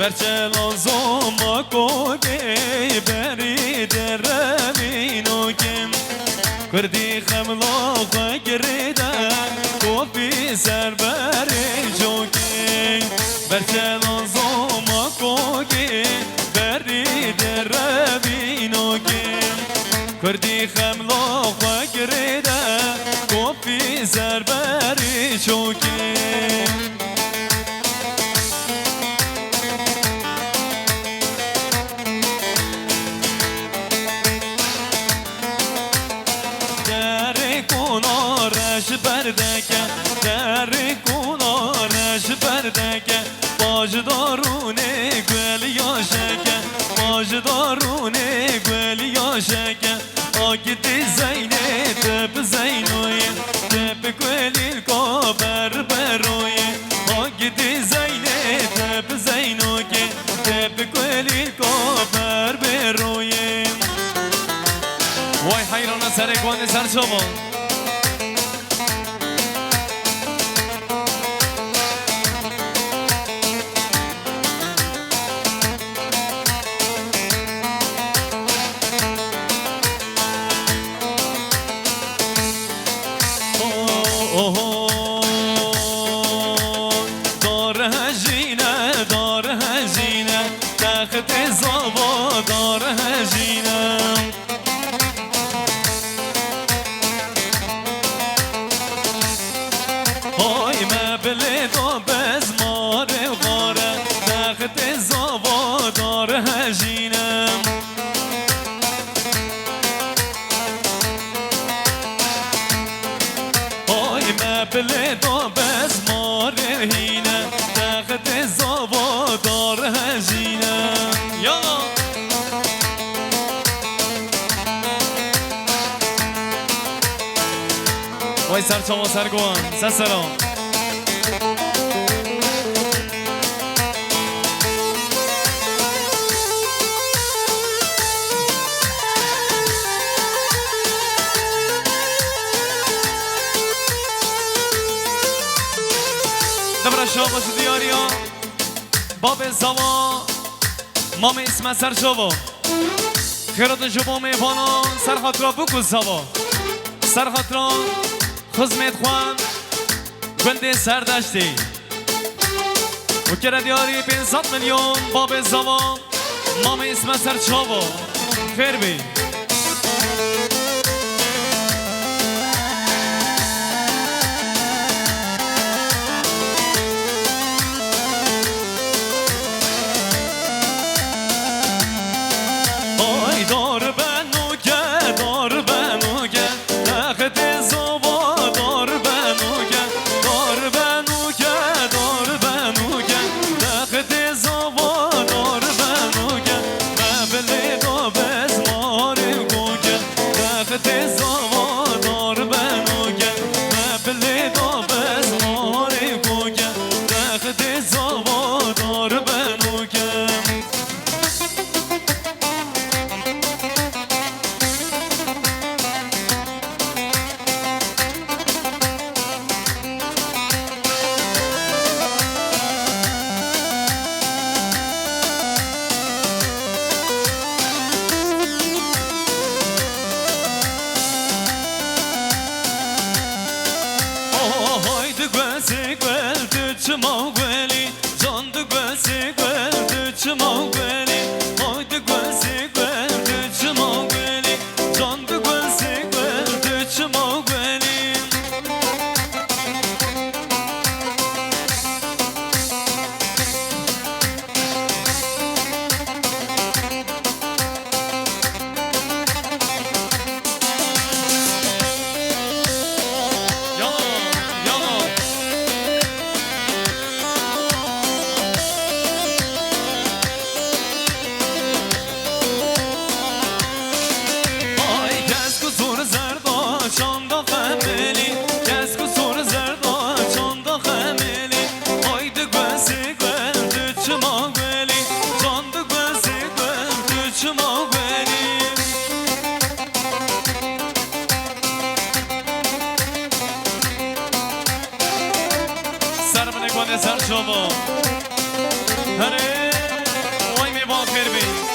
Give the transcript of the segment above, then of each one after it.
برچلان زوما کوگی بری درمینو کم کردی خملا خگریده کوفی سر بری جوکی برچلان زوما کوگی بری درمینو کم کردی خملا خگریده کوفی سر بری جوکی بردکه در کنارش بردکه باجدارونه گل یاشکه باجدارونه گل یاشکه آگیدی زینه تب زینوی تب گلی کابر بروی آگیدی زینه تب زینوی تب گلی کابر بروی وای حیرانه سر گوانه سر شما دار هجینه تخت زابا دار هجینه های مبل دو بزماره غاره تخت زابا دار هجینه مبل دو بزماره هینه تخت زابا دار هجینه یالا وای سر چما سر گوان سر سلام دبر شما باشه دیاریا باب زوا مام اسم سر شوا خیرات شما میبانا سر خاطرا بکن زوا سر خاطرا خزمت خوان گنده سر داشتی و کرد دیاری 500 میلیون باب زوا مام اسم سر شوا خیر بی دار بنو که تخت زوا دار بنو که تخت زوا دار بنو که مبل دو بزمار گو که تخت زوا دار بنو که مبل دو بزمار گو که تخت زوا دار بنو که چما گلی جان دو گوسی گل تو چما گلی های دو گوسی گل تو چما گلی جان دو گوسی گل تو چما گلی سر شما هره آخر بی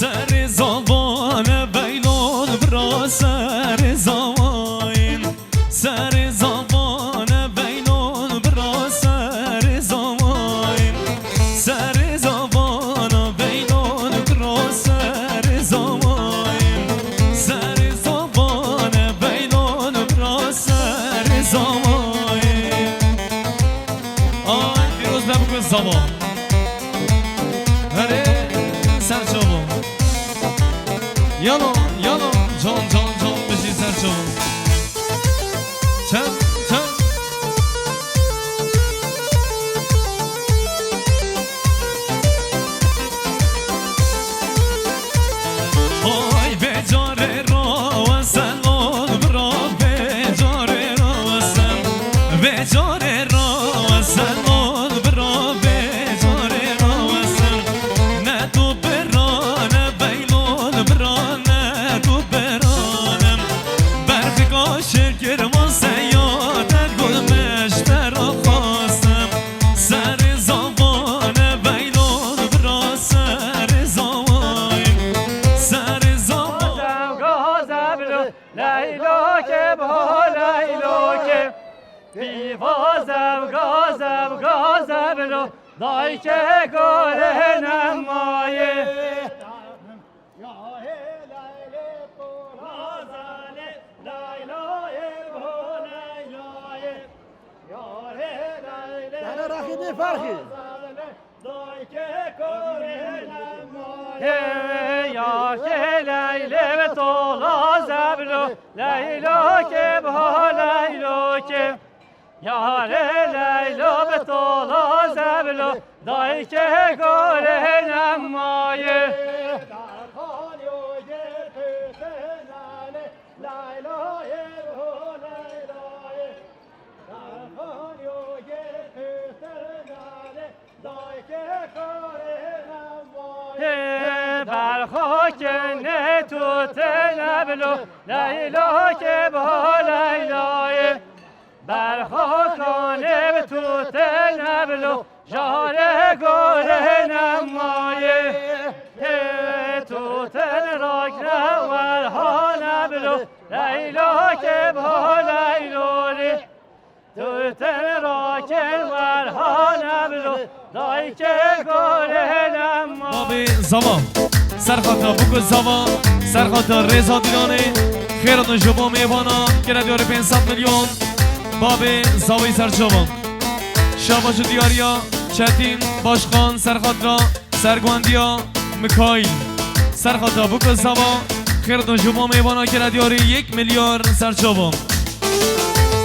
سر زبان بیلون برا سر زبان سر زبان بیلون برا سر زبان سر زبان بیلون برا سر زبان سر زبان بیلون برا سر زبان آی دیروز نبکن زبان Yana yana can can can beşi serçam Çem çem Ay becare rava sen ol bra becare rava sen becare rava sen ol bra becare rava sen ne tu berane beylon bra شکرم سیادت گل مشتر خواستم سر زبان بیلون برا سر زبان سر زبان گازم رو لیلا که با لیلا که بیوازم گازم رو دای که گل نمایه فرخی یا که لیله به طولا زبرو لیلا که با لیلا که یار لیلا به طولا زبرو دای که گل نمایه Dai che کنه تو تنبلو لیلا که با لیلای برخانه به تو تنبلو جاره گوره نمایه تو تن راک نور ها نبلو لیلا که با لیلوری تو تن راک نور ها نبلو دای که گوره نمایه زمان سرخاطر بگو زمان سرخاطر رضا دیلانه خیرات جبا میوانا که ردیار 500 میلیون باب زاوی سرچوان شاباش دیاریا چتین باشخان سرخاطر سرگواندیا مکایل سرخاطر بگو زمان خیرات جبا میوانا که ردیار 1 میلیارد سرچوان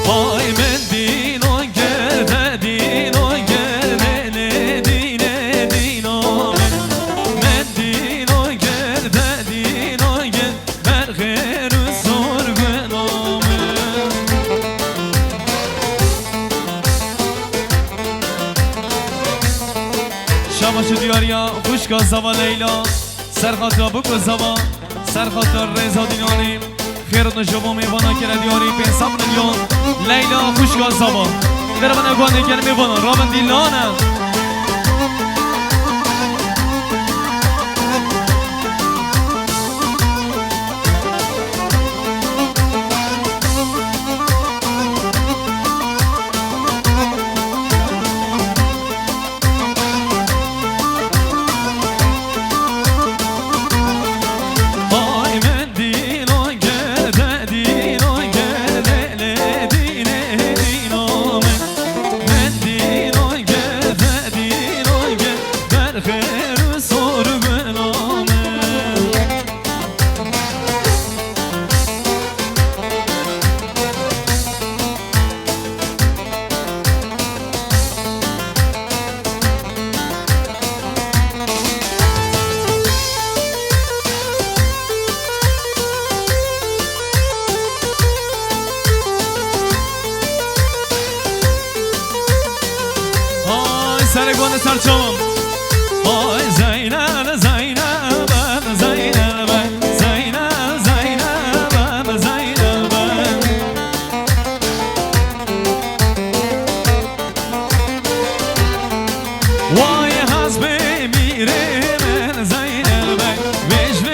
وای من دینو گرده دینو گرده نه دینه دینو من دینو گرده دینو گرده بر خیر و زور گنامه شباش دیاریا خوشگاه زوا لیلا سرخاطر بکو زوا سرخاطر رضا دینانی خیرات نجوبا میوانا که ردیاری 500 میلیون لیلا خوشگاه زبا در من اگوانه که میوانا رابن دیلانه سرگان سرچوم آی زینب زینب زینب زینب زینب زینب وای حسب میره من زینب وجه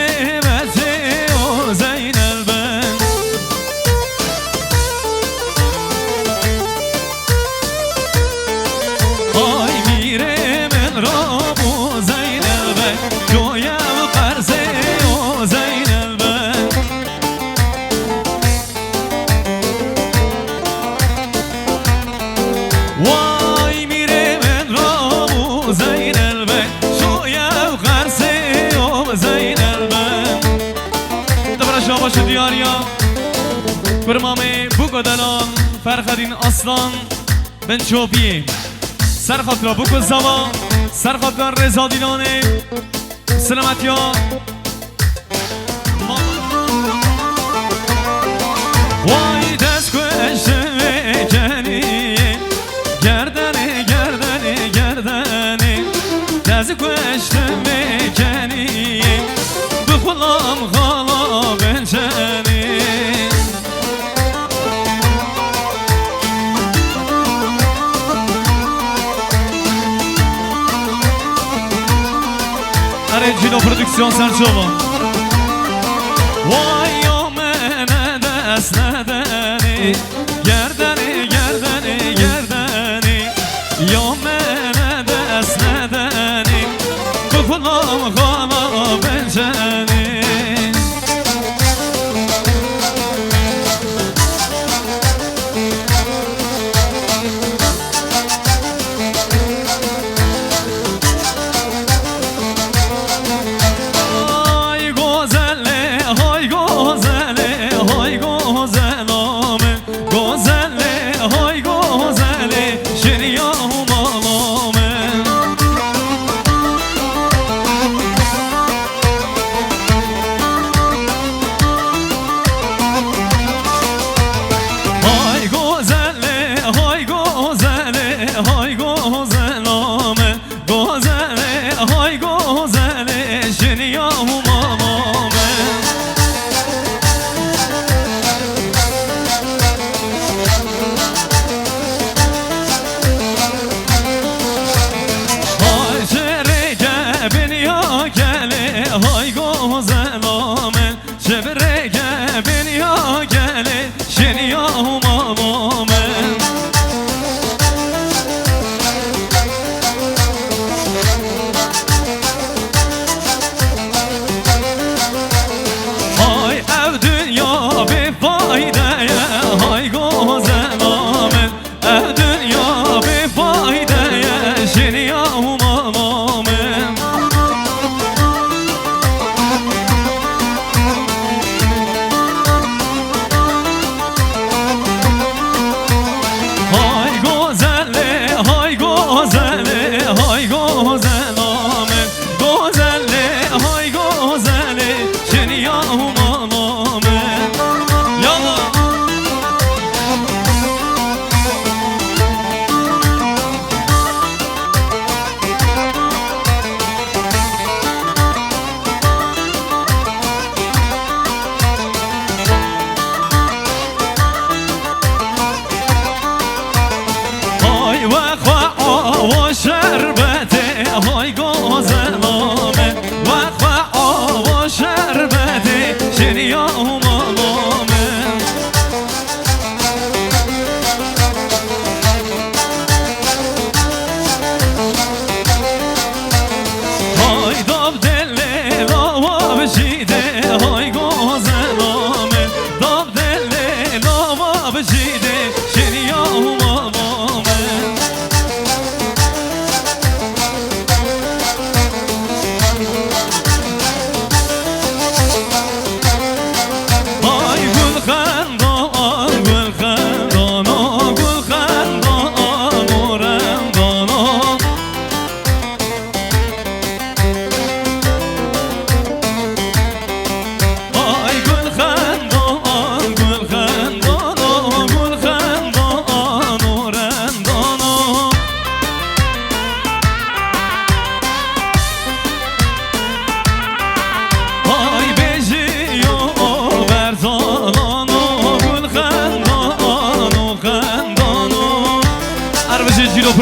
بته و زینب وای میره من رامو زینب شویم خرسه و زینب دبر شاباش دیاریا برمامه بگو دلان فرخدین اصلان بن چوبیه سرخاطر بگو زوا سرخاطر رضا دیلانه سلامتی ها وای دست کشته کنی گردنی گردنی گردنی دست کشته کنی بخلام خالا بنچنی Argino Production Serçova Vay o mene dest nedeni Gerdeni gerdeni gerdeni Yo mene dest nedeni Kukulam khala benceni و شربته های گازلامه وقت و شربته شنیا مامامه های داب دل لاوا بشیده های گازلامه داب دل لاوا بشیده شنیا مامامه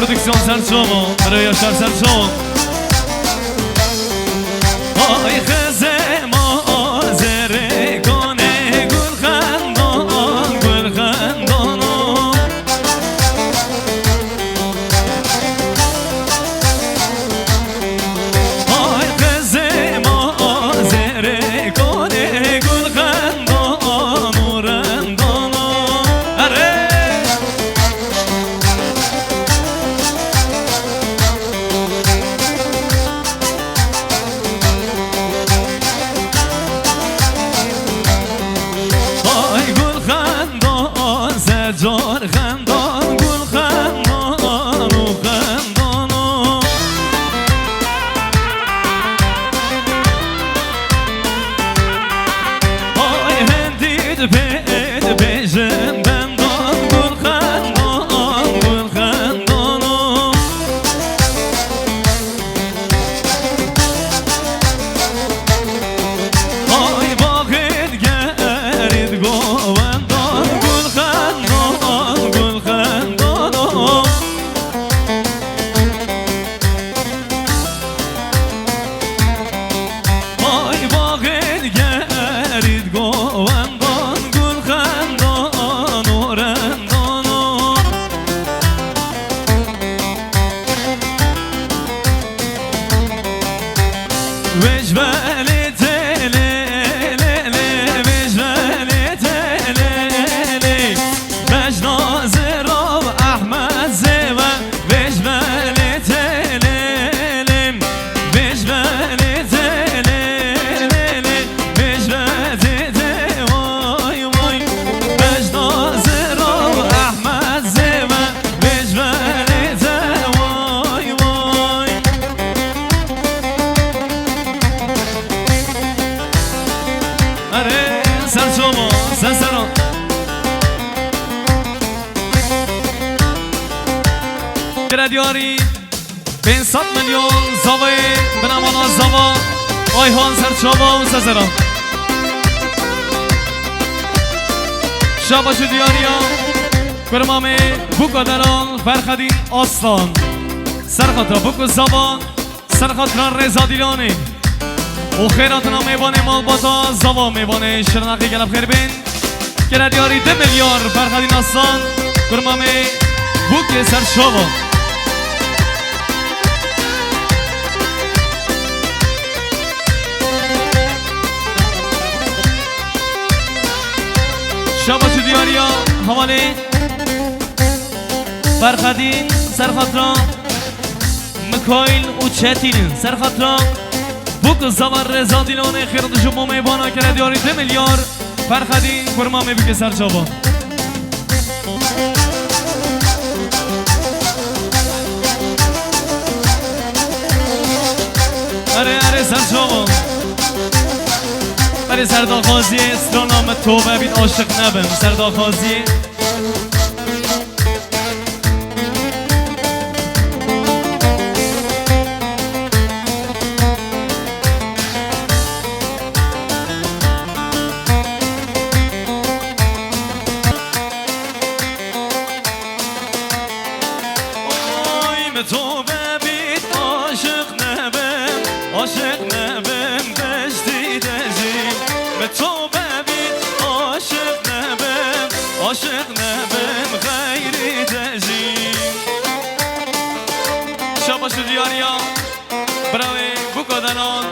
Production Sarsomo, Maria Sarsomo. Ay khazema zere kone gul khandon Ay khazema zere kone gul khandon Are جان خندان گل خندان و خندان آی هندید پید پیشن بندان گل خندان آی باقید گرید گوندان گل دیاری 500 میلیون زاوی بنامانا زاوا آیهان سرچاوا و سزران شاباشو دیاریا برمامه بوکا دران فرخدین آستان سرخاطر بوکو زاوا سرخاطر رزا دیلانی و خیراتنا میبانه مال باتا زاوا میبانه شرنقی گلب خیر بین که دیاری 2 میلیار فرخدین آستان برمامه بوک سرچاوا شاباشو دیاریا حواله فرخدین سرخاطران مکایل و چتین سرخاطران بوک زوار رزا دیلانه خیرات شما میبانا که دیاری 2 میلیار فرخدین کرما میبی سرچابا اره سرچابا برای سرداخازی استرانام تو ببین عاشق نبم سرداخازی به تو ببید عاشق نبم بشتی دژیم به تو ببید عاشق نبم غیری دژیم شاباش دیاریا برای بکدنان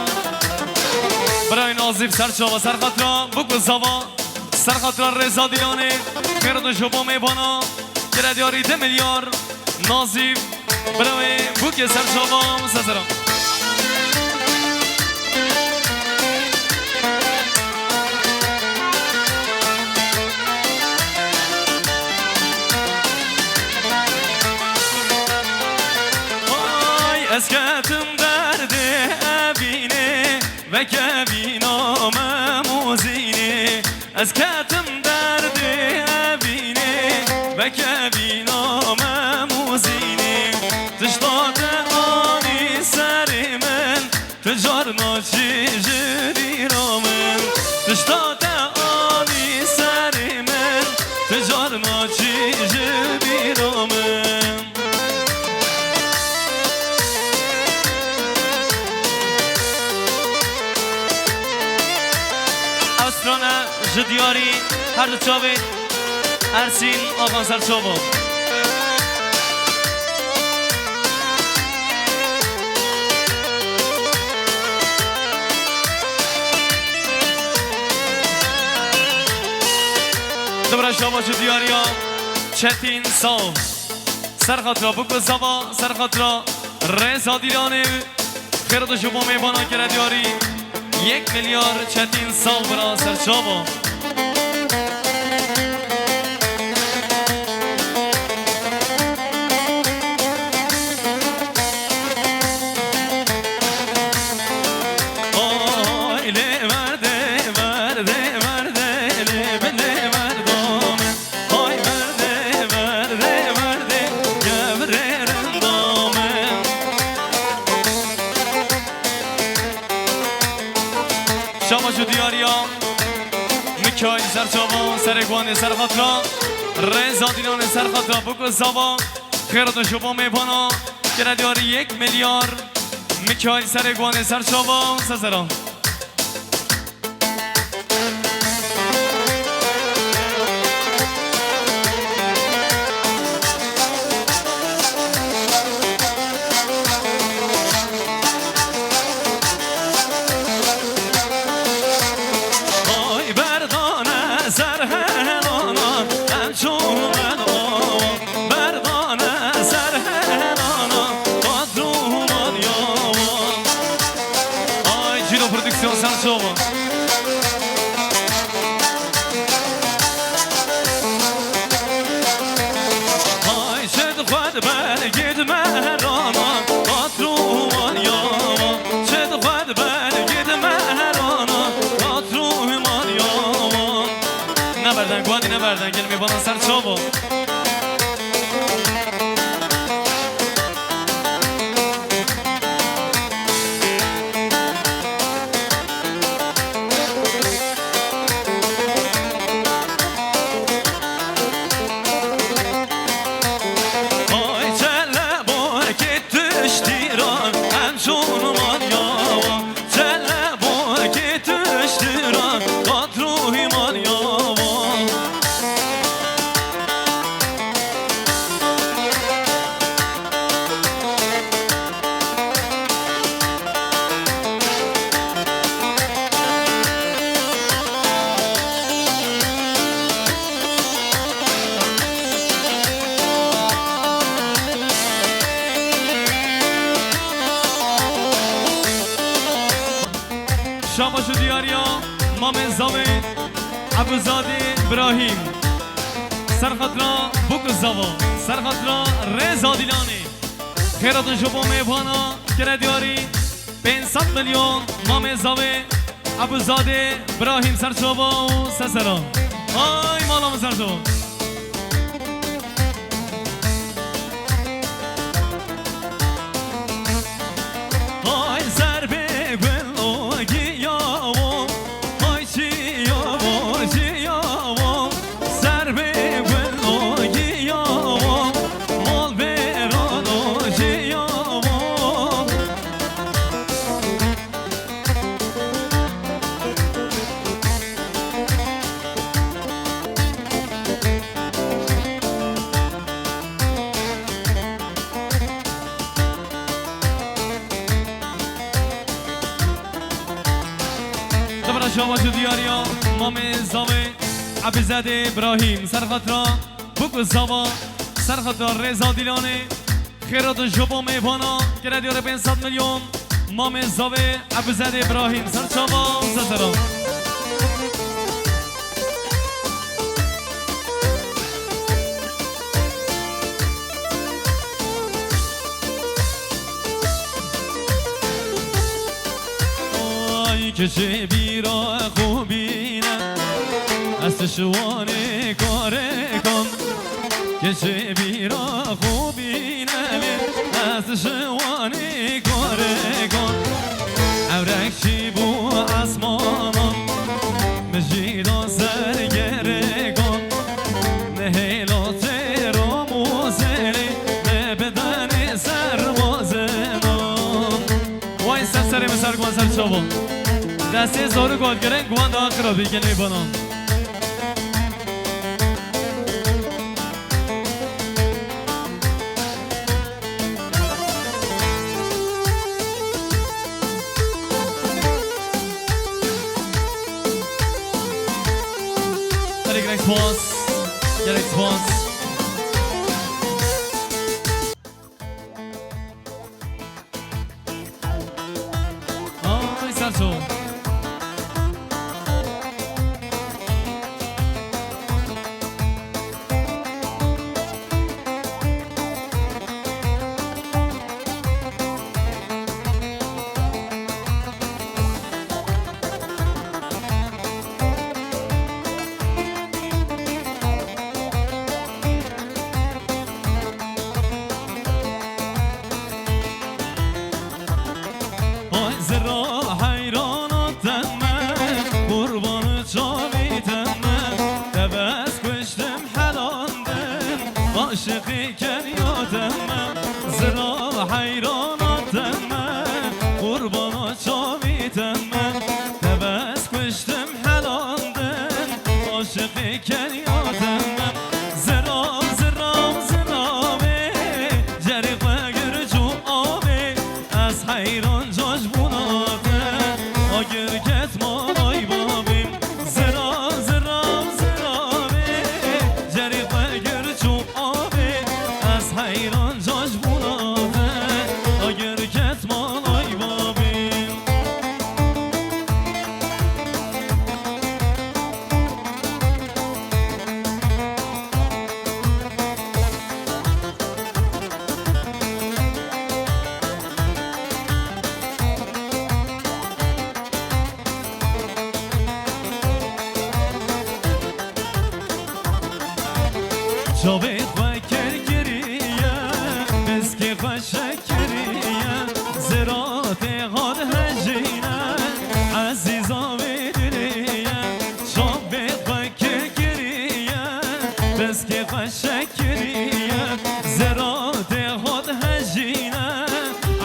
برای نازیب سرچاوا سرخطرا بکو زوا سرخطرا رضا دیلانه خیرد شبا میبانا گره دیاری 2 میلیارد نازیب برای بوک سرچاوا سزرا از کتم درده ابینه و کبینام موزینه از کتم درده ابینه و کبینام موزینه تشتاد آنی سر من تجار ناچی جری رامن تشتاد آنی سر من تجار ناچی جری رامن جدیاری هر دو چاوی ارسین آقان سر چاوا دوباره شما جدیاری ها چتین ساو سرخطرا بکو زوا سرخطرا رضا دیلانه خیرد شما میبانا که ردیاری 1 میلیارد چتین سال برا سرچاوا شما جو دیاریا میکای سرچاوا سرگوان سرخطرا رضا دیلان سرخطرا بکو زوا خیرات شما میبانا که ردیاری 1 میلیارد میکای سرگوان سرچاوا سزرا Production Sanchova. Ay şed xad ben gitme raman patruman yaman şed xad ben gitme raman patruman yaman Neberden guadi neberden gelme bana Sanchova شاماشو دیاریا مام زاوی ابوزاده ابراهیم سرخطرا بکو زوا سرخطرا رضا دیلانی خیرات شما میبانا که دیاری 500 میلیون مام زاوی ابوزاده ابراهیم سرچوبا و سسرا آی مالام سرچوبا شما دیاریا مام زاوی عبیزاده ابراهیم سرخطرا بگو زاوا سرخطرا رضا دیلانی خیرات جبا میبانا که دیاره 500 میلیون مام زاوی عبیزاده ابراهیم سرچاوا زدرا که چه بیرا خوبینه از شوانه کاره کن که چه بیرا خوبینه از شوانه کاره کن عورک چی بو اسمانم مجید و سرگره کن نهیلات رو موزلی نه بدن سربازنم وای سر مسر کن سر چابون دسته زارو گادگرن گوان دا خرابی گلی بانم گرک سپاس گرک سپاس آی سرچو عاشقی کریاتم زرا حیراناتم قربانا چاویتم نبس کشتم حلاندن عاشقی کریاتم زرا زرا زرامه جریق گر جو آبه از حیران جاش بوناتم آگر کت مالای بابیم زرا زرا زرامه جریق گر جو حیران جاش بولاده اگر کت مالای بابیم جاوید شکریه زرات غاد هجینه عزیزا بدلیه شاب بخواه کریه بس که خواه شکریه زرات غاد هجینه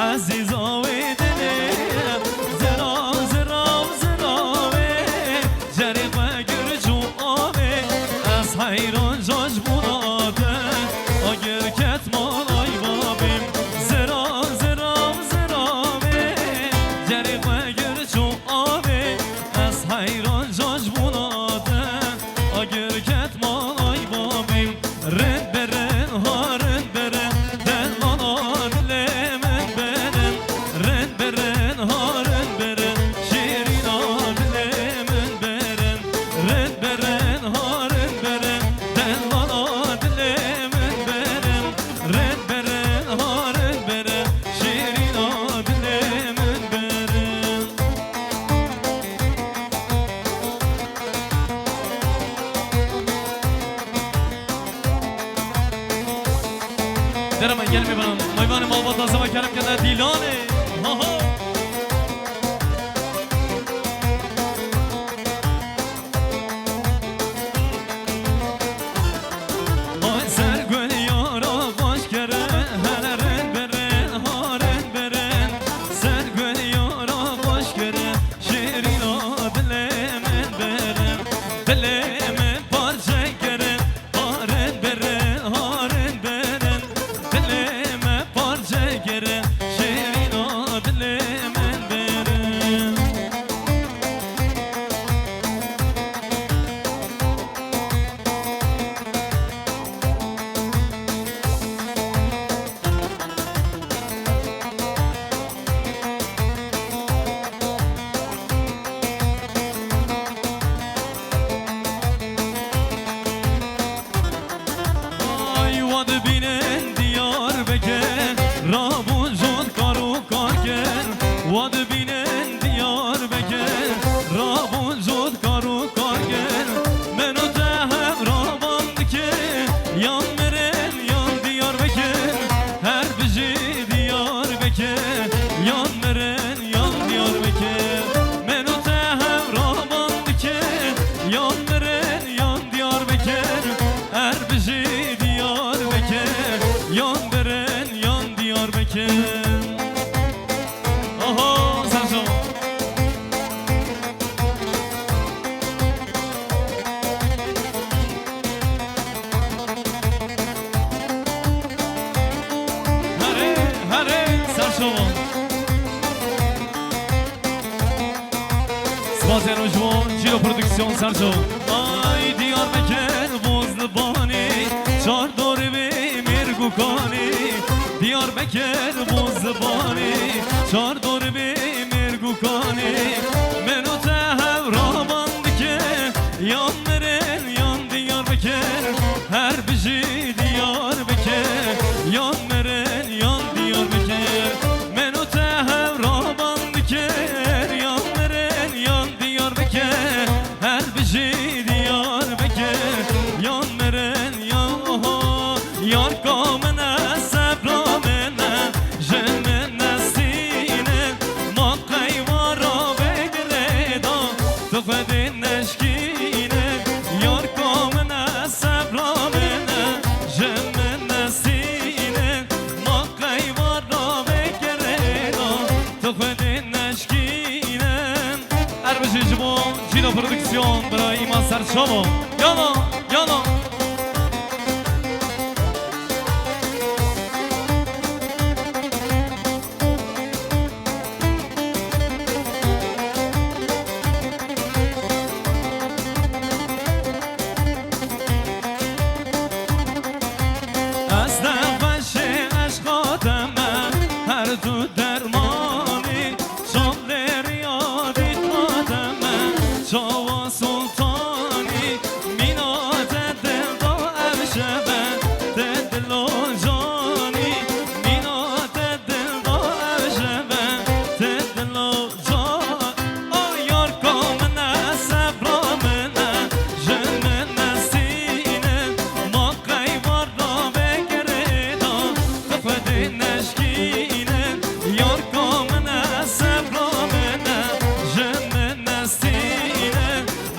عزیزا بدلیه زرا زرا زراوه جریقه گرجو آبه از حیران جاش بوناده آگر کت مالای بابیم زرا زرا زراوه جریقه گرچو آبه از حیران جاش بوناده آگر کت مالای بابیم رند برن ها رند برن دل مالا دل من برن رند برن ها رند برن شیرین ها دل من برن رند برن ها رند برن دل مالا دل من برن رند برن ها رند برن شیرین ها دل من برن درم من گل میبرم میوان مالبات لازم کرم که در دیلانه شیرین بکن آها سرجو Svazen Ojmo, Giro Production Sarjo Ay diyar beker bozlubani Çar dori ve mirgukani Diyar beker bozlubani Çar dori ve mirgukani Meno tehev raman dike Yan meren yan diyar beker Her biji diyar beker Yan meren yan diyar beker Meno tehev raman dike Yan meren yan diyar beker Her biji diyar beker Yan meren yan oho Yar kamene sebramene Jemene sine Makkay vara begreda Tufedin neşkine Yar kamene sebramene Jemene sine Makkay vara begreda Tufedin neşkine Erbeşi Cimo Gino Production برای ما سرشاو یالا یالا از نفش عشقاتمه هر تو درمانی شامل ریادی خاتمه شاوا سلطانی مینات دل با افشبه دل و جانی مینات دل با افشبه دل و جان آیار کامنه سبرامنه جمنه سینه ما قیوار را بگریدا تفدی نشکینه یار کامنه سبرامنه جمنه سینه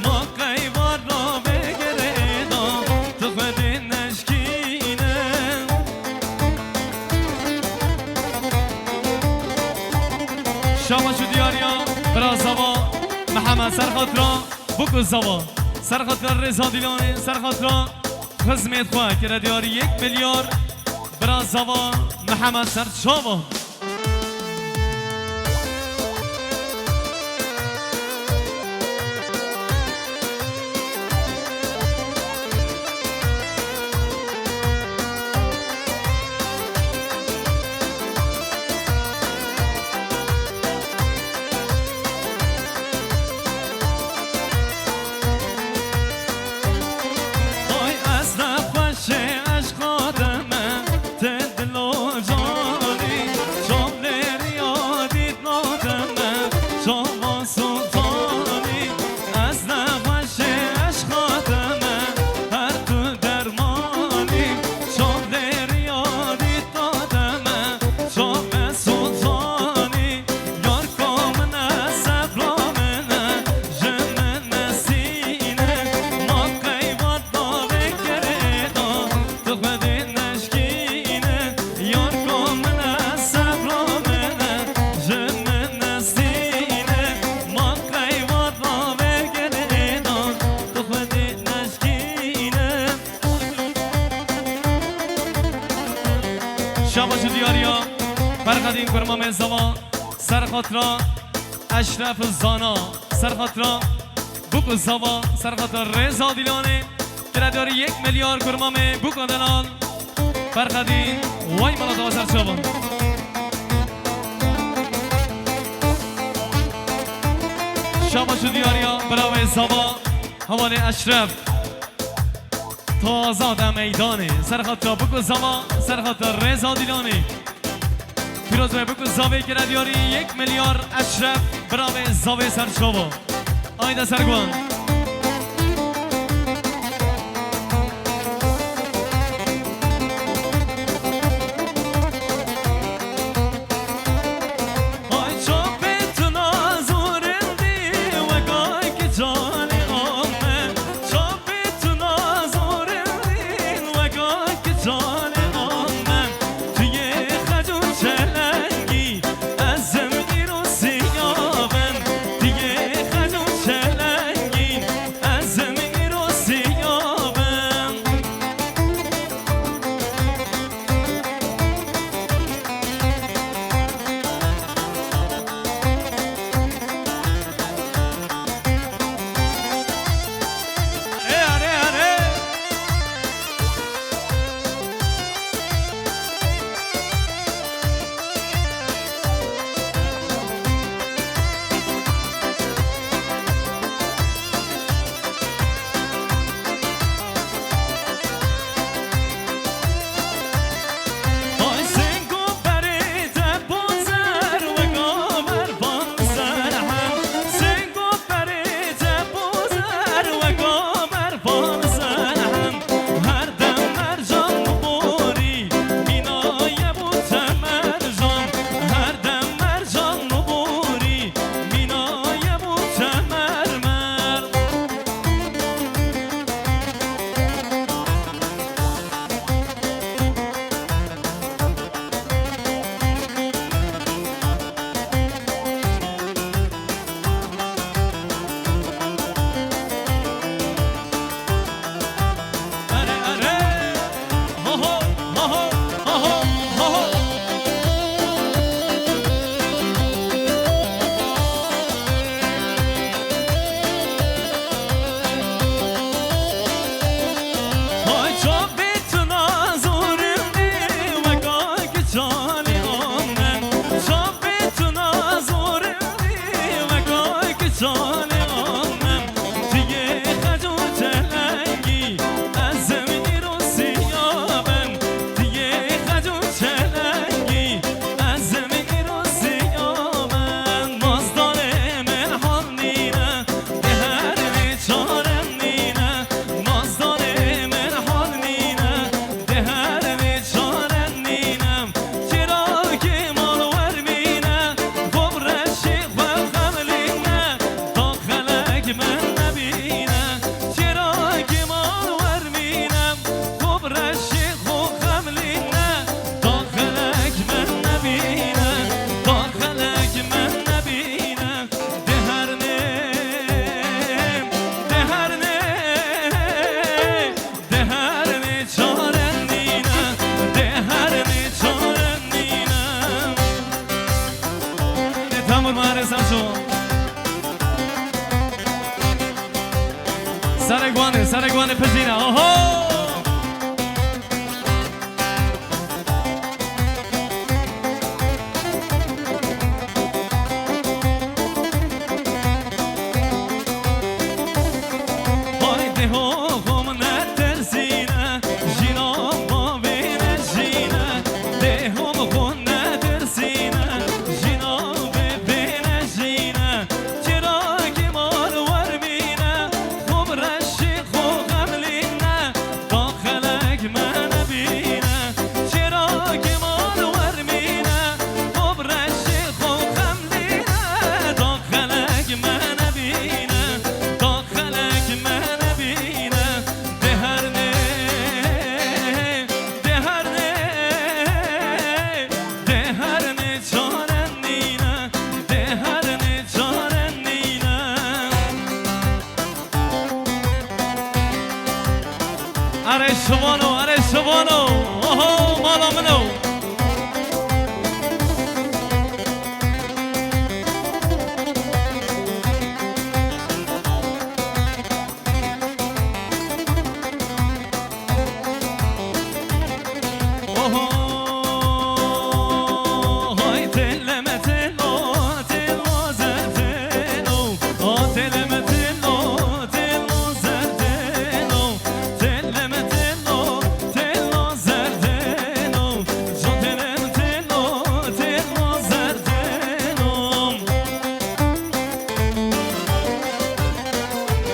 ما قیوار را بگریدا تفدی نشکینه شما شو دیاریا برا زوا محمد سرخاطرا بکو زوا سرخاطرا رضا دیلانی سرخاطرا خدمت خواه که دیاری 1 میلیارد برا زوا محمد سرچاوا آی از نفش عشقاتمه دل و جانی شامل ریادیت ناتمه شما سلطانی از نفش عشقاتمه هر تو درمانی شامل ریادیت ناتمه شما سلطانی یار کامنه سبرامنه جمنه سینه ما قیوات دا بگریدا تخدی نشکینه یار کامنه سبرامنه جمنه سینه ما قیوات دا بگریدا تخدی نشکینه شما شو دیاریا فرقدین کرمام زمان سرخاطرا اشرف زانا سرخاطرا بوک زوا سرخاطرا رضا دیلانی که داری 1 میلیارد کرمام بوک دلال فرقدین وای مالا دوا سرچاوا شما شو دیاریا براوی زوا حوالی اشرف تازاد میدانی سرخاطرا بوک زوا سرخاطرا رضا دیلانی پیروز به بکو زاوی که ردیاری 1 میلیارد اشرف براوی زاوی سرچاوا آیده سرگوان آی چاپتون آزورندی و گای که جانی آمن چاپتون آزورندی و گای که جانی آمن توی خجون چه چالی آمن شابتون آزورندی و گای که چالی آمن دیگه خجو چلنگی از زمین رو سیابن دیگه خجو چلنگی از زمین رو سیابن مازدار من حال نینه به هر بیچارم نینه مازدار من حال نینه به هر بیچارم نینم چرا که مال ور مینه خب رشیق و خملینه داخلک من نبینه چرا که مال ور مینم خب رشیق و خملینه داخلک من نبینه داخلک من نبینه دهرنه دهرنه دهرنه چارندینه دهرنه چارندینه تمام معرضم شد سرگوانه پذیره آها Haydi hoğum ne tersine Jinam babine jine De hoğum ne tersine Jinam babine jine Çira ki mar var mine Khub rashi khub gamline Dakhalak man bine Çira ki mar var mine Khub rashi khub gamline Dakhalak man bine Dakhalak man bine Deherne Deherne Deherne çarendine Deherne çarendine Are şovano Oho malamino Oho hay teleme telo telo zertelo o teleme telo telo zertelo teleme telo telo zertelo can teleme telo telo zertelo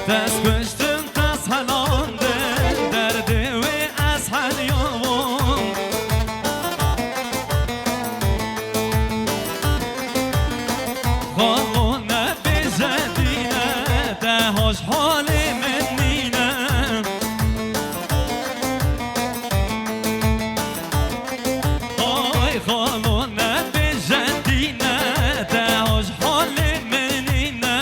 dest kuştum tas halande derdi ve ashal yavum خانه بزدینه دهاش حال من نینه آی خانه بزدینه دهاش حال من نینه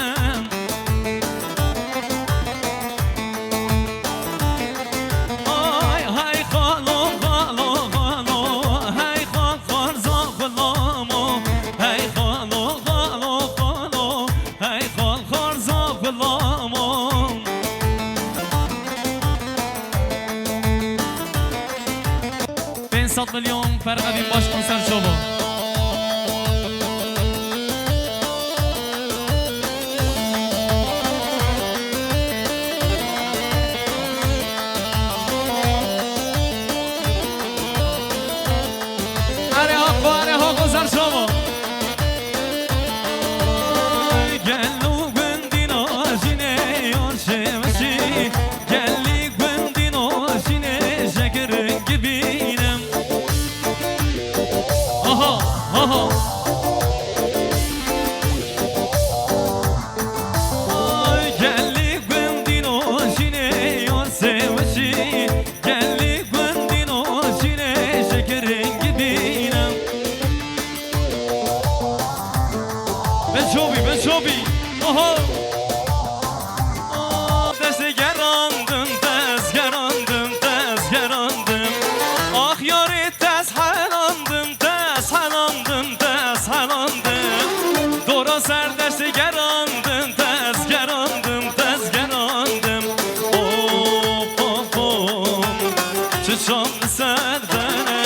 آی های خالو خالو خالو های خال خارزا خلامو های خالو خالو خالو های خال خارزا خلامو 500 میلیون فرقدیم باش کنسرت شما اره ها گذر شما گلو گندین آجینه یارشه مشی گلی گندین آجینه شکرنگ بینم آها آها گلی گندین آجینه یارشه مشی گلی گندین آجینه شکرنگ بینم بچوبی آها دست گراندم آخ یاری دست حلاندم دورا سر دست گراندم چشام سردنه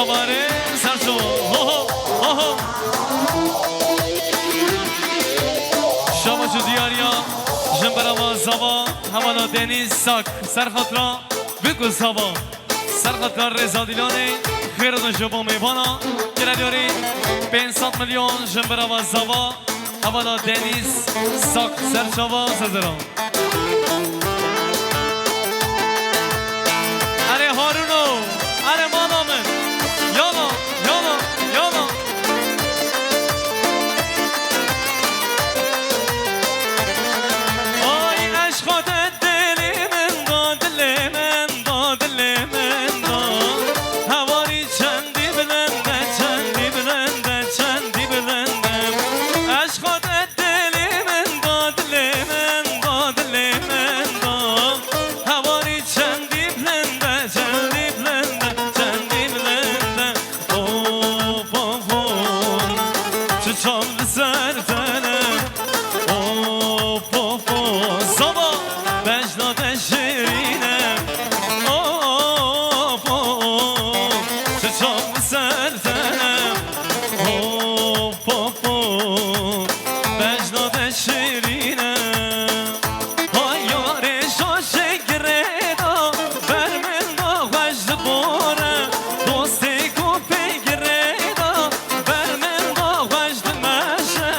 زواره سرشو شما جو دیاریا جنبرا زوا حوالا دنیز ساک سرخطرا بگو زوا سرخطرا رضا دیلانه خیرد جبا میوانا گردیاری 500 میلیون جنبرا زوا حوالا دنیز ساک سرشوا سزرا اره هارونو اره مانا من یالا یالا یالا آی عشقات دلی من دا دلی من دا دلی من دا هواری چندی بلنده چندی بلنده چندی بلنده عشقات دلی من دا دلی من دا دلی من دا هواری چندی بلنده چندی بلنده چندی بلنده اوف اوف اوف چه چام بسر تنم اوف اوف اوف زبا بجنات شیرینم اوف اوف چه چام بسر تنم اوف اوف اوف بجنات شیرینم های یار شاشه گریدا بر من دا خوش باره دوستی کو پیگریدا بر من دا خوش دمشه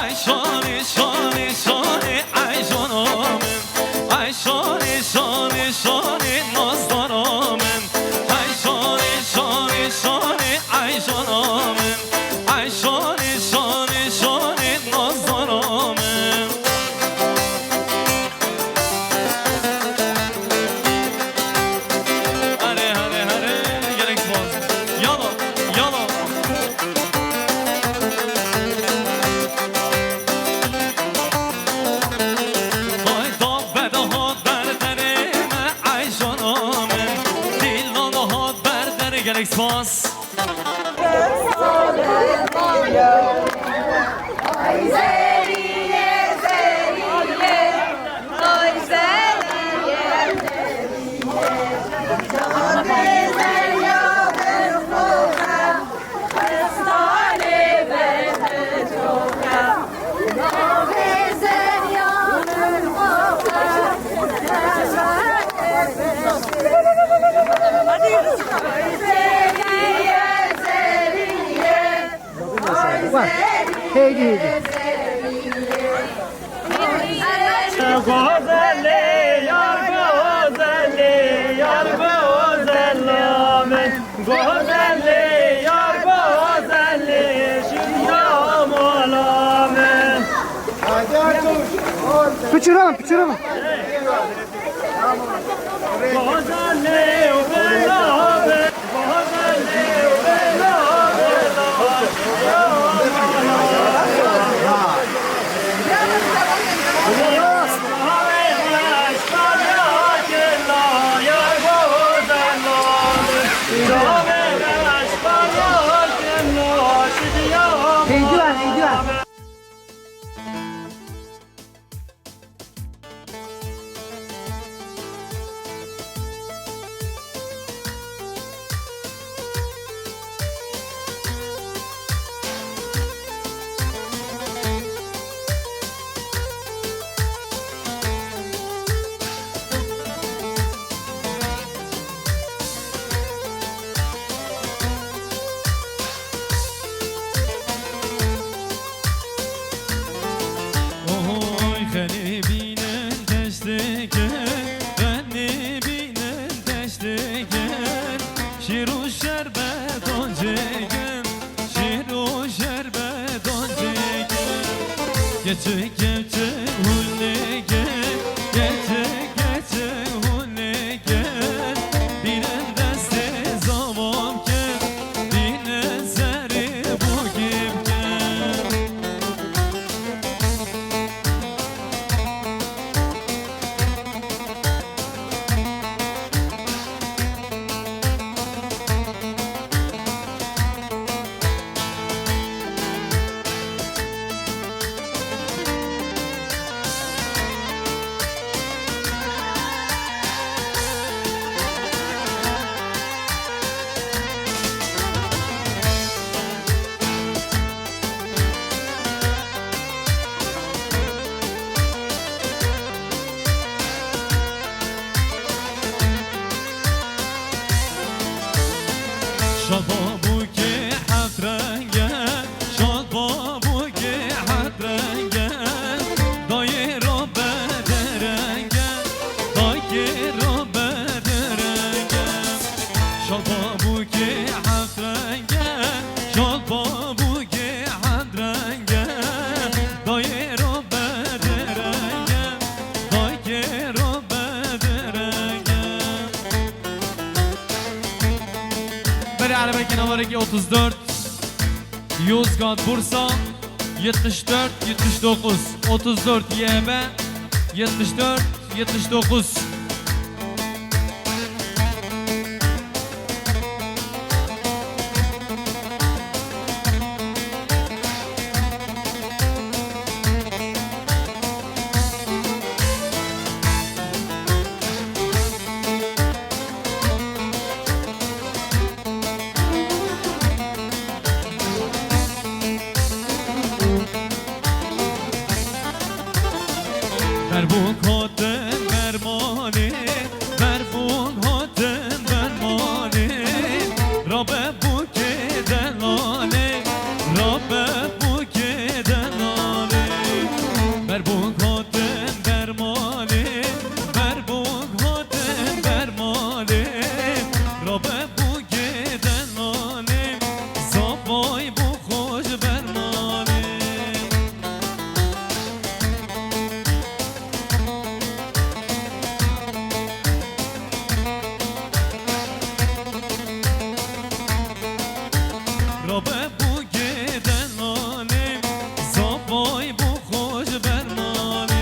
ای شانی شانی شانی ای جانم ای شانی شانی شانی نازدارم ای شانی شانی شانی ای جانم ای شانی شانی شانی نازدارم هره هره هره گلک باز یالا یالا ای داغ بده هات بردره ای جانم دیل نانو هات بردره گلک باز Heydi heydi. Güzelli yar güzelli yar güzelli amin güzelli yar güzelli şiddam alamin Pıçırama pıçırama. güzelli ubela abi güzelli ubela Heydi ver heydi ver. شاد بابو که حد رنگه شاد بابو که حد رنگه دایه را بدرنگه دایه را بدرنگه شاد بابو که حد رنگه شاد بابو که حد رنگه دایه را بدرنگه دایه را بدرنگه بری عربه کنوارگی 34 Yozgat, Bursa 74, 79 34 YB 74, 79 Verbun hoten vermani Verbun hoten vermani Rabbe bu kedelane Rabbe bu kedelane Verbun hoten vermani Verbun hoten vermani Rabbe bu kedelane Zavay bu hoş vermani Rabbe bu gedenane Zavay bu hoş bermane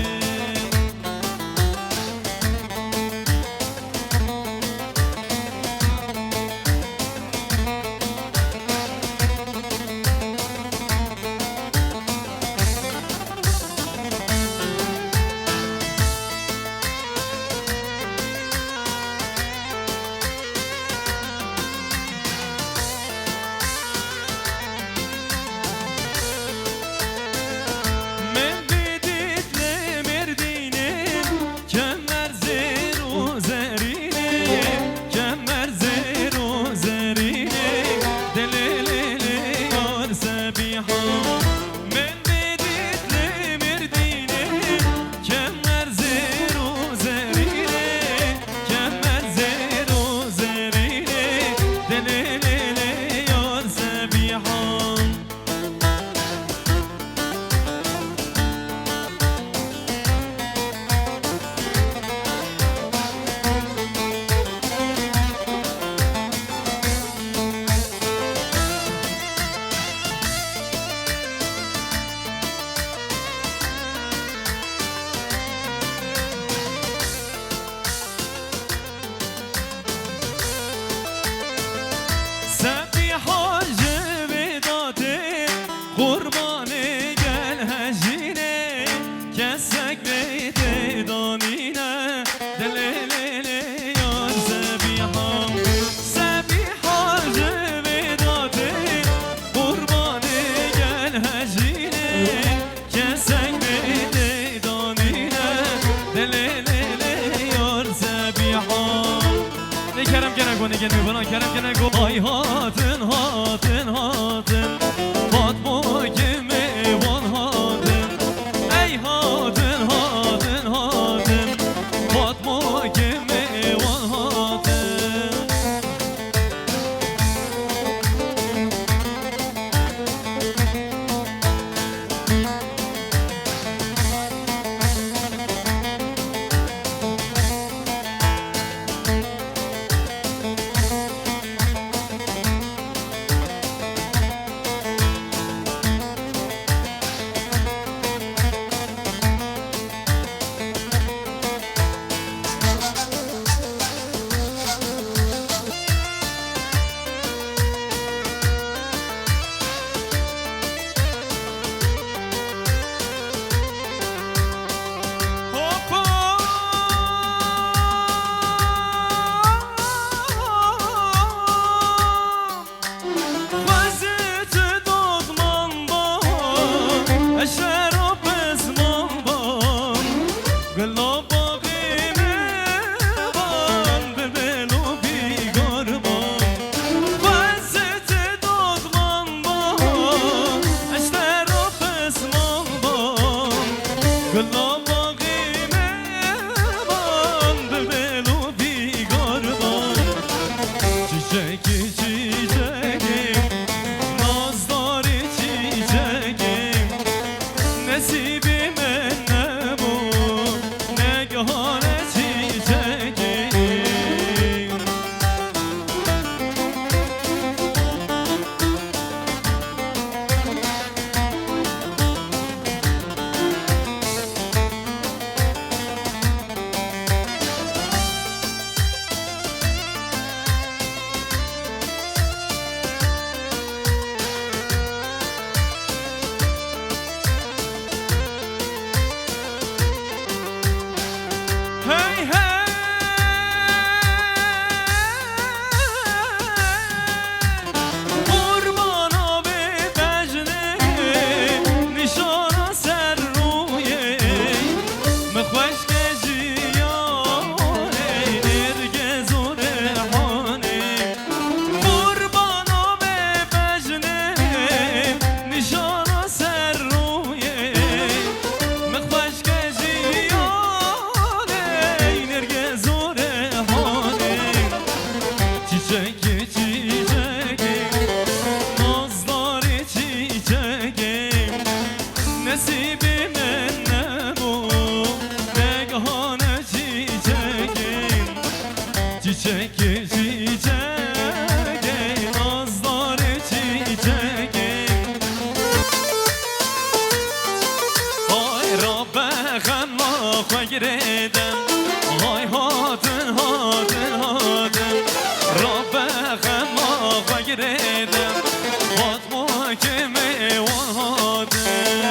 Kurbanı gel hecine Kesek beyti danine Delelele yar Sebiham Sebiha cevedate Kurbanı gel hecine Kesek beyti danine Delelele yar Sebiham Ne kerem gene go ne gelmiyor bana kerem gene go Ay hatın hatın hatın Fatma gibi van hadın Ey hadın hadın hadın Fatma gibi van hadın çiçek çiçek nazlar çiçek Ay Rabbe xemma xegredem Ay hatın hatın hatın Rabbe xemma xegredem Fatma keme van hatın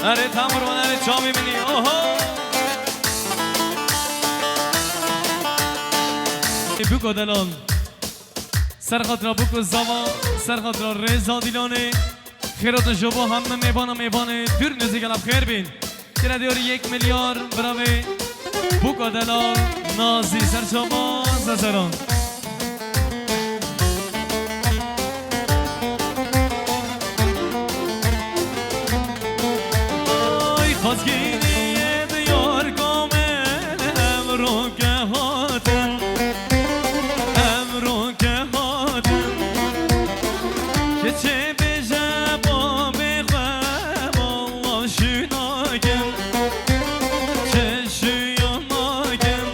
اره تمر و نره چا میبینی اوها بگو دلال سرخط را بگو زوا سرخط را رزا دیلانه خیرات جبا همه میبانه دور نزی گلب خیر بین تیره دیاری 1 میلیار براوی بگو دلال نازی سرچابا ززران خواستگیری دیار کامل امرو که هاتن که چه بشه با بخواه والله شناگم چه شیاناگم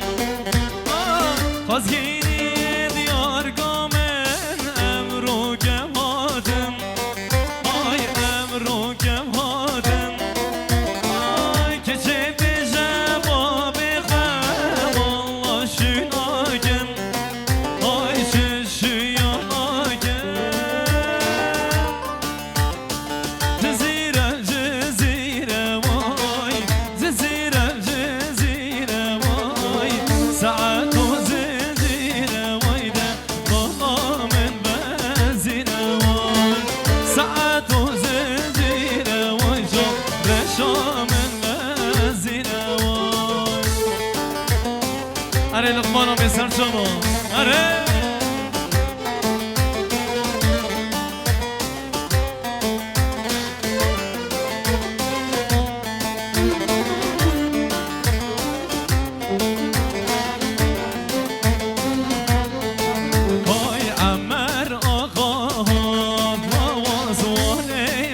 خواستگیری دیار کامل امرو که هاتن آی امرو که هاتن اره لقمانو به سر شما اره های عمر آقا موازوان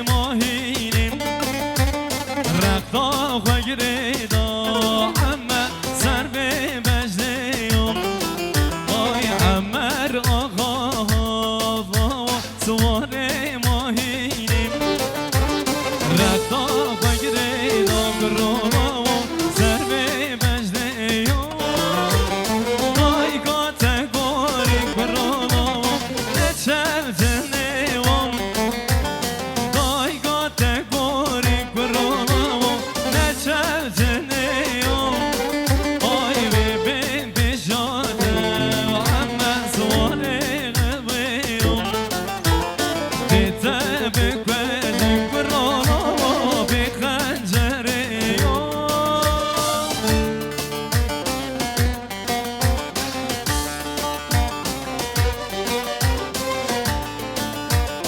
ماهینیم رقتا خگریدا عمر سر به بجدیم های عمر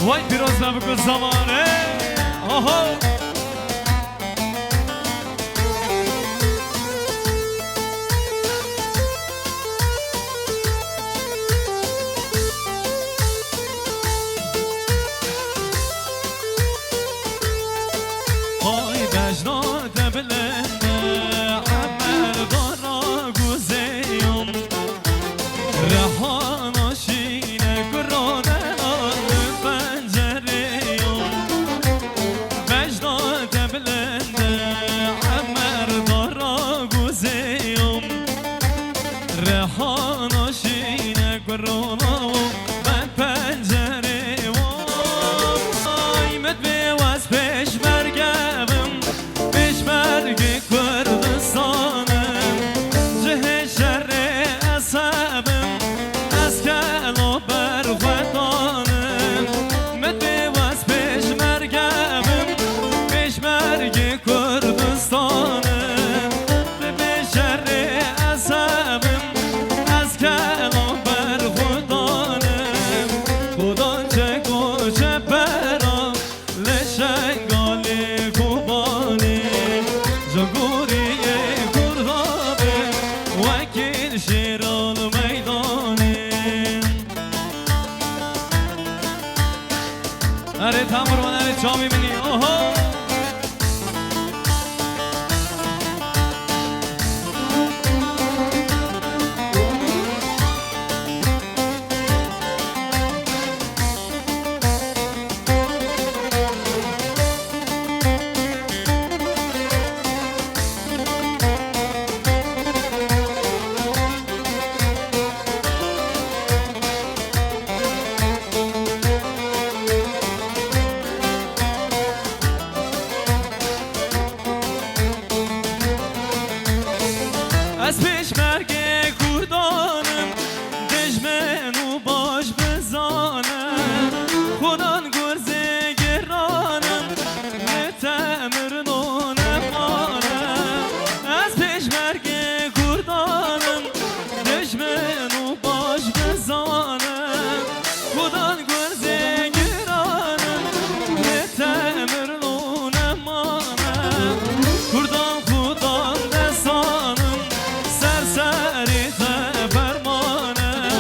وای پیروز نبکن زمانه آها های دجنات بلنده عمر دارا گوزیم رهانا شینه گرانه آن پنجریم دجنات بلنده عمر دارا گوزیم رهانا شینه گرانه من پنجریم آیمت بیواز پیش مرگم پیش مرگ کردستانم جه شر اصابم از کلو برخوتانم مت بیواز پیش مرگم پیش مرگ کردستانم به شر اصابم از کلو برخوتانم خدا چه گوشه برام لشنگالی کوبانی جگوری کردابه وکیل شیرال میدانی اره تمر و نره چا میبینی اوها از پیش مرگ کردانم دشمن و باش بزانم خودان گرزه گرانم نتمر نونم آنم از پیش مرگ کردانم دشمن و باش بزانم خودان گرزه گرانم نتمر نونم آنم کردان خودان دستانم سری فرمانه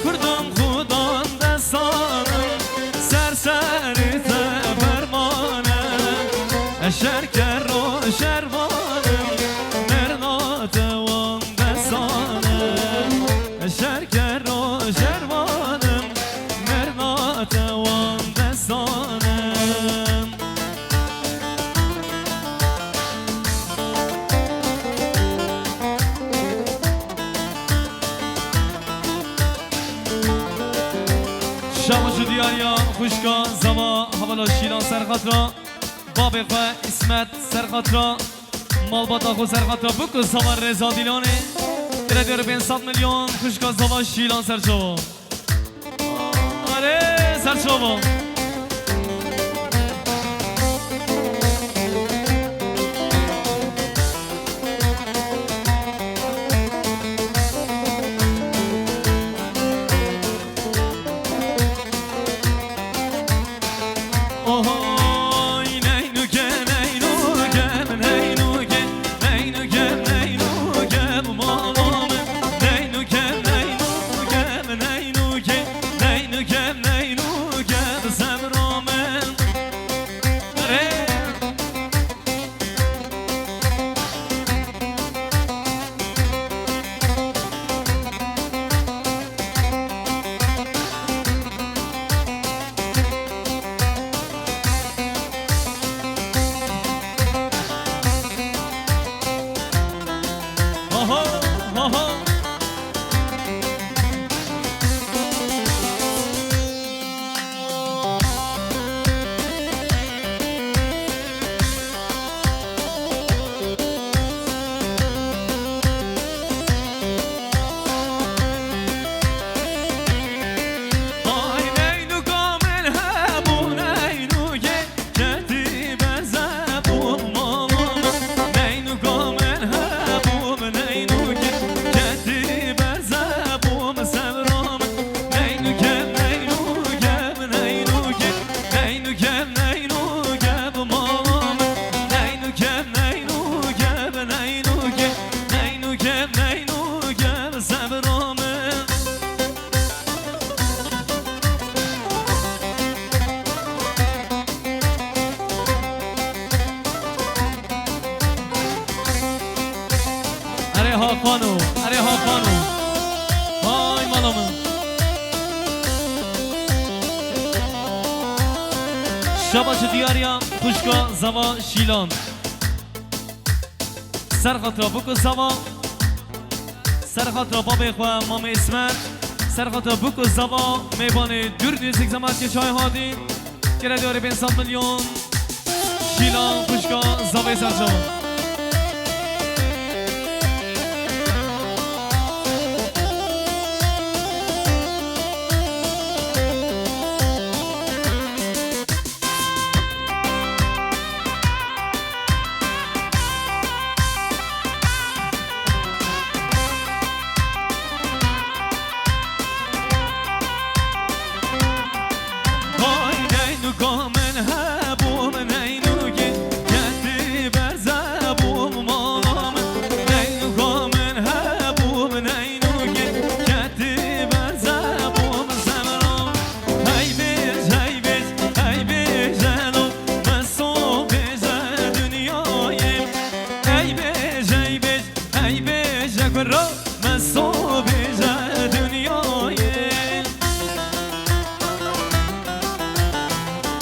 کردم خودان دستانم سری فرمانه شرکر و شروانم مرنات وان دستانم شرکر و شروانم مرنات وان دستانم شما شو دیاریا خوشکا زما حوالا شیران سرخطرا باب خواه اسمت سرخطرا مالباتا خو سرخطرا بکو زما رزا دیلانه ایره دیار 500 میلیون خوشکا زما شیران سرچوا آره سرچوا هاکانو اره هاکانو های مالامن شباش دیاریا خوشکا زوا شیلان سرخاطر بکو زوا سرخاطر باب خواه مام اسمت سرخاطر بکو زوا میبانه دور دیزک زمت که چای هادی که ردیاره 500 میلیون شیلان خوشکا زوای سرجان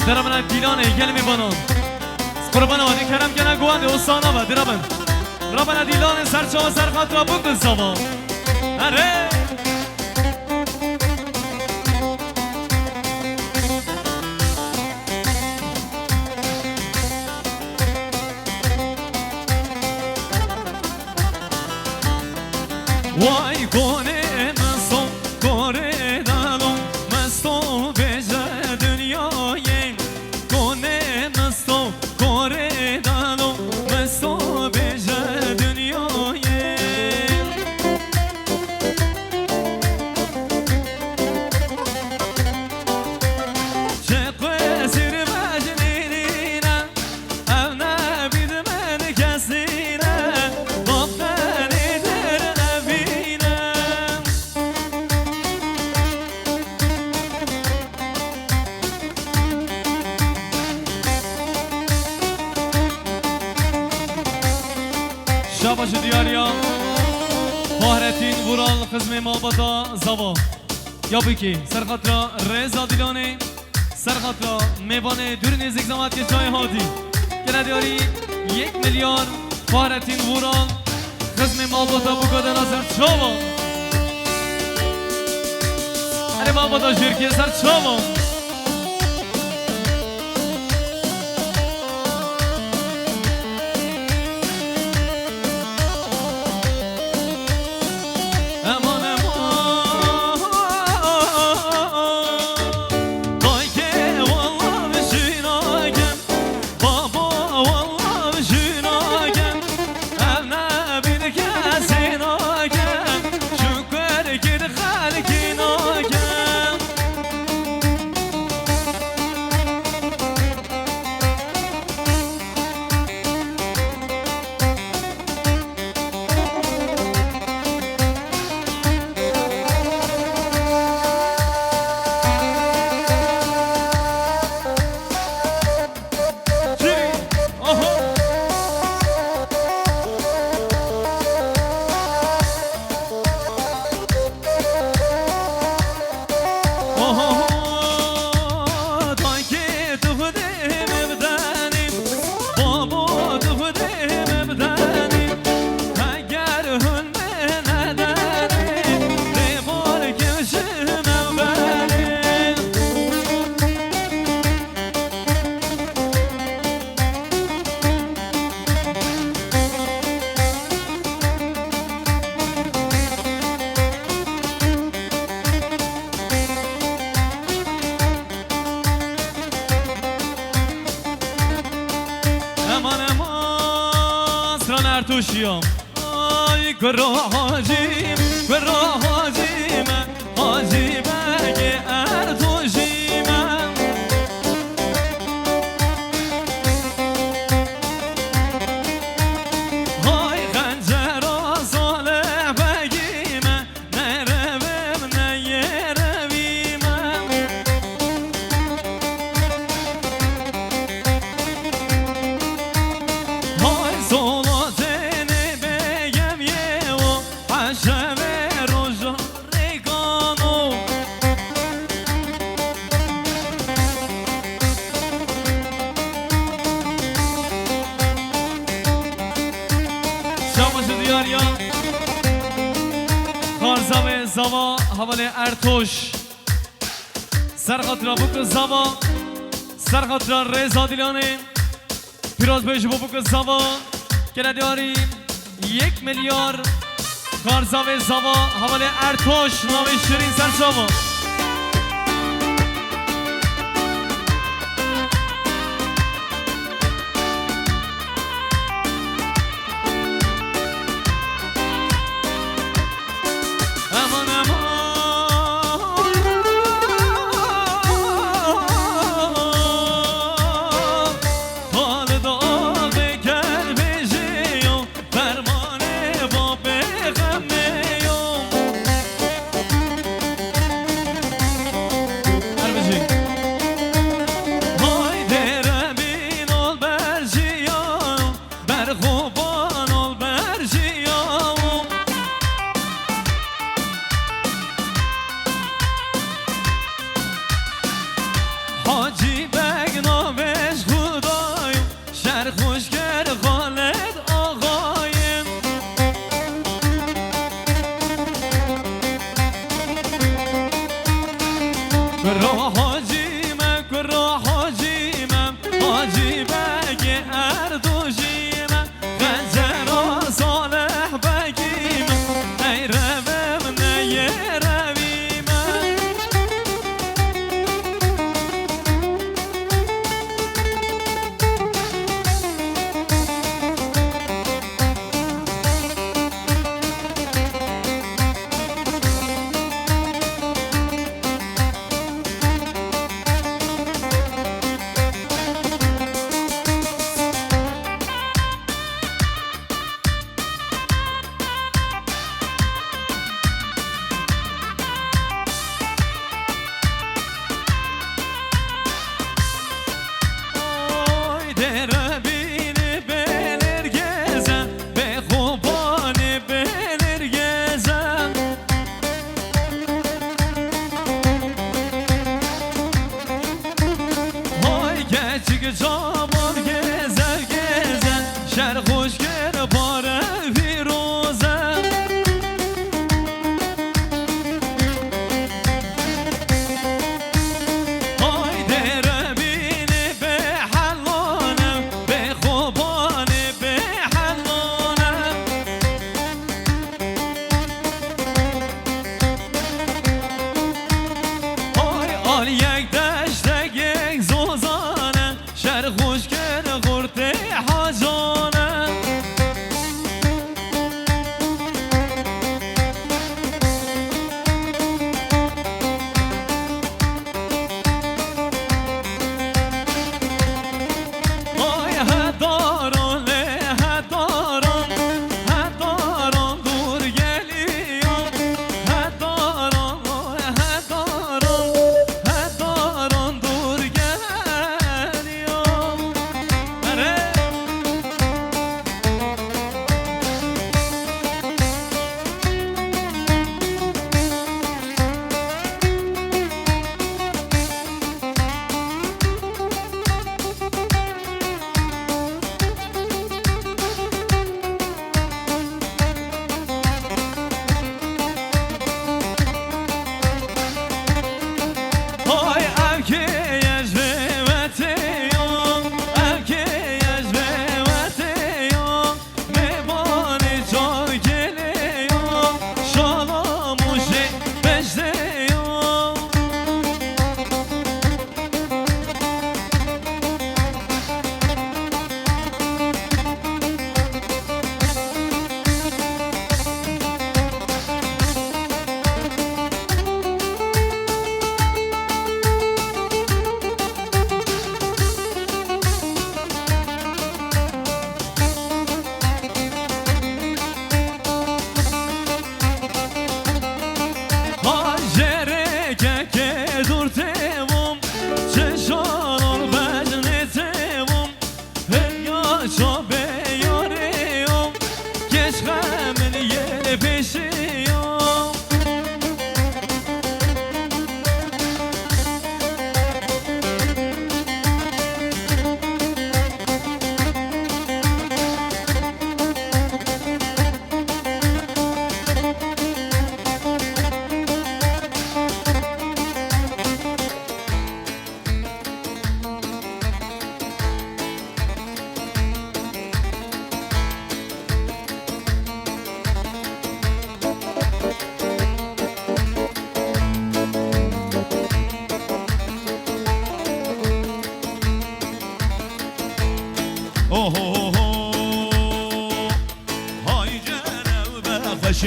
دربنا دیلانه گل میبانم قربان آدی کرم کنن گوانده استانا و دربن ربنا دیلانه سرچه و سرخات را بکن سوا اره وای کنه مستم کاره دالم مستم بجه دنیای کنه مستم کاره دالم مستم بجه دنیای چه قصیر مجنینه او نبید من کسینه باقنی در نبینم شباش دیاریا مهرتین ورال خزم ما بدا زوا یا بکی سرخاطر رضا دیلانه سرخاطر میبانه دور نیز اگزامت که جای هادی که ندیاری 1 میلیون مهرتین ورال خزم ما بدا بگاده نظر چاوا اره ما بدا شرکی سر چاوا توشیام آی کرا حاجیم حاجی بگه ارتوشیم های خنجر و صالح بگیم نرویم نیرویم های صلات زاوی زوا حواله ارتوش سرخاطر بوک زوا سرخاطر رضا دیلانه پیروز بهش بوک زوا که نداریم 1 میلیارد کار زاوی زوا حواله ارتوش نام شیرین سرشاوا حاجی بگنامش خدایم شهر خوشگر خالد آقایم کرا حاجیمم کرا حاجیمم حاجی بگ اردوشیمم خنجر صالح بگیمم ای روم نه رویمم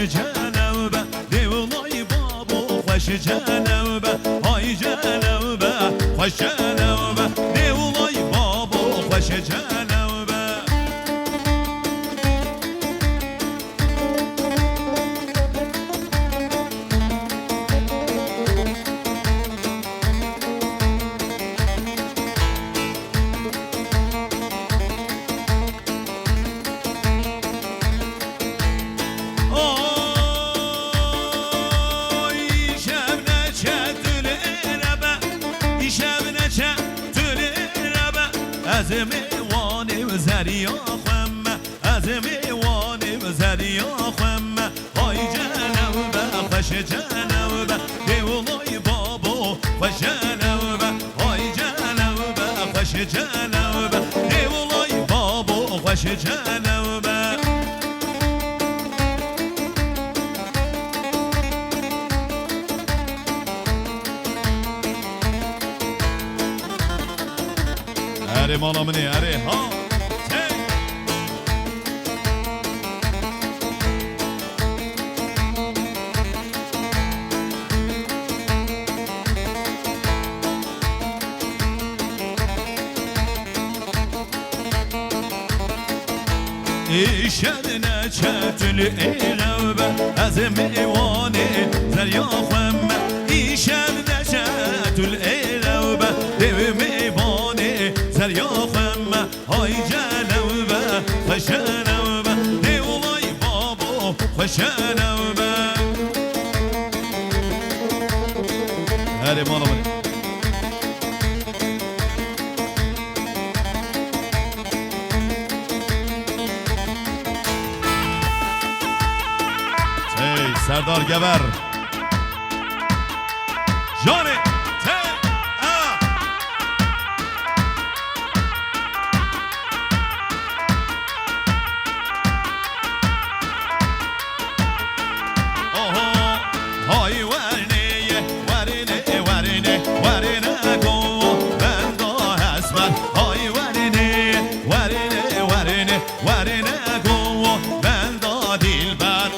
جنوبه دیولای بابو خوش جنوبه های جنوبه خوش جنوبه دیولای بابو خوش جنوبه از میوانه و زریا خمه از میوانه و زریا خمه های جنوبه خوش جنوبه دیولای بابو خوش جنوبه های جنوبه خوش جنوبه دیولای بابو خوش جنوبه اره مالا منه اره ها ایشن چتل ایلوبه از میوانه زریا خمه ایشن چتل ایلوبه دیو میوانه زریا خمه های جنوبه خوش جنوبه دیولای بابو خوش جنوبه هره مالا منه سردار گبر جانه های ورنه ورنه ورنه ورنه گو بندا اسمر های ورنه ورنه ورنه ورنه گو بندا دلبر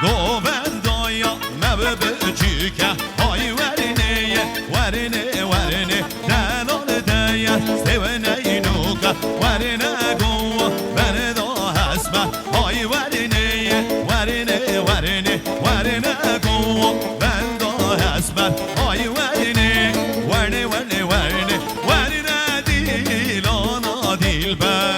گوبندایا مببچیکه های ورنه ورنه ورنه دلال دیا سونه اینوکا ورنه گو بردا حسبه های ورنه ورنه ورنه ورنه گو بندا حسبه های ورنه ورنه ورنه ورنه ورنه دیلانا دیلبر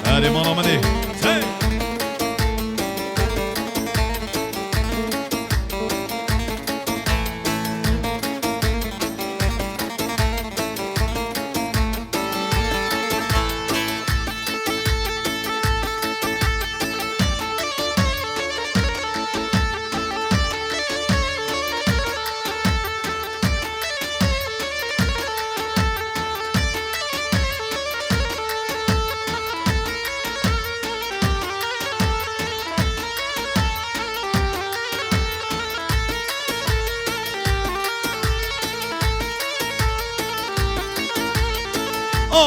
هره مالا منه آی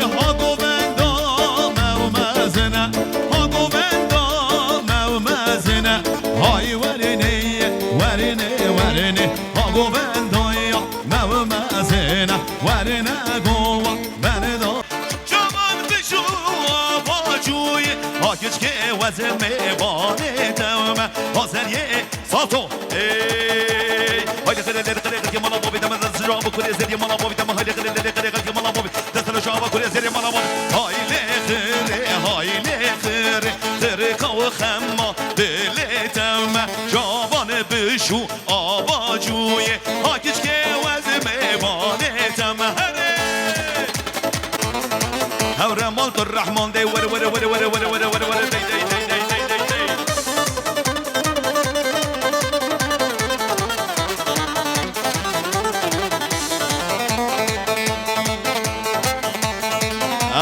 ها گووندا مومزنه ها گووندا مومزنه های ورنه ورنه ورنه ها گووندا یا مومزنه ورنه گوا بردا جوان بشو باجوی ها کچ که وزن میبانه دومه حاضریه ساتو های که مالا بابی دم از جا بکنه زیر مالا بابی دم های که مالا بابی دست جا بکنه زیر مالا بابی های لخره خره کو خما دلتم جوان بشو آواجوی ها کچ که وزن میبانه تم هره هورا مالت الرحمن دي ور ور ور ور ور ور ور ور دي دي دي دي دي دي دي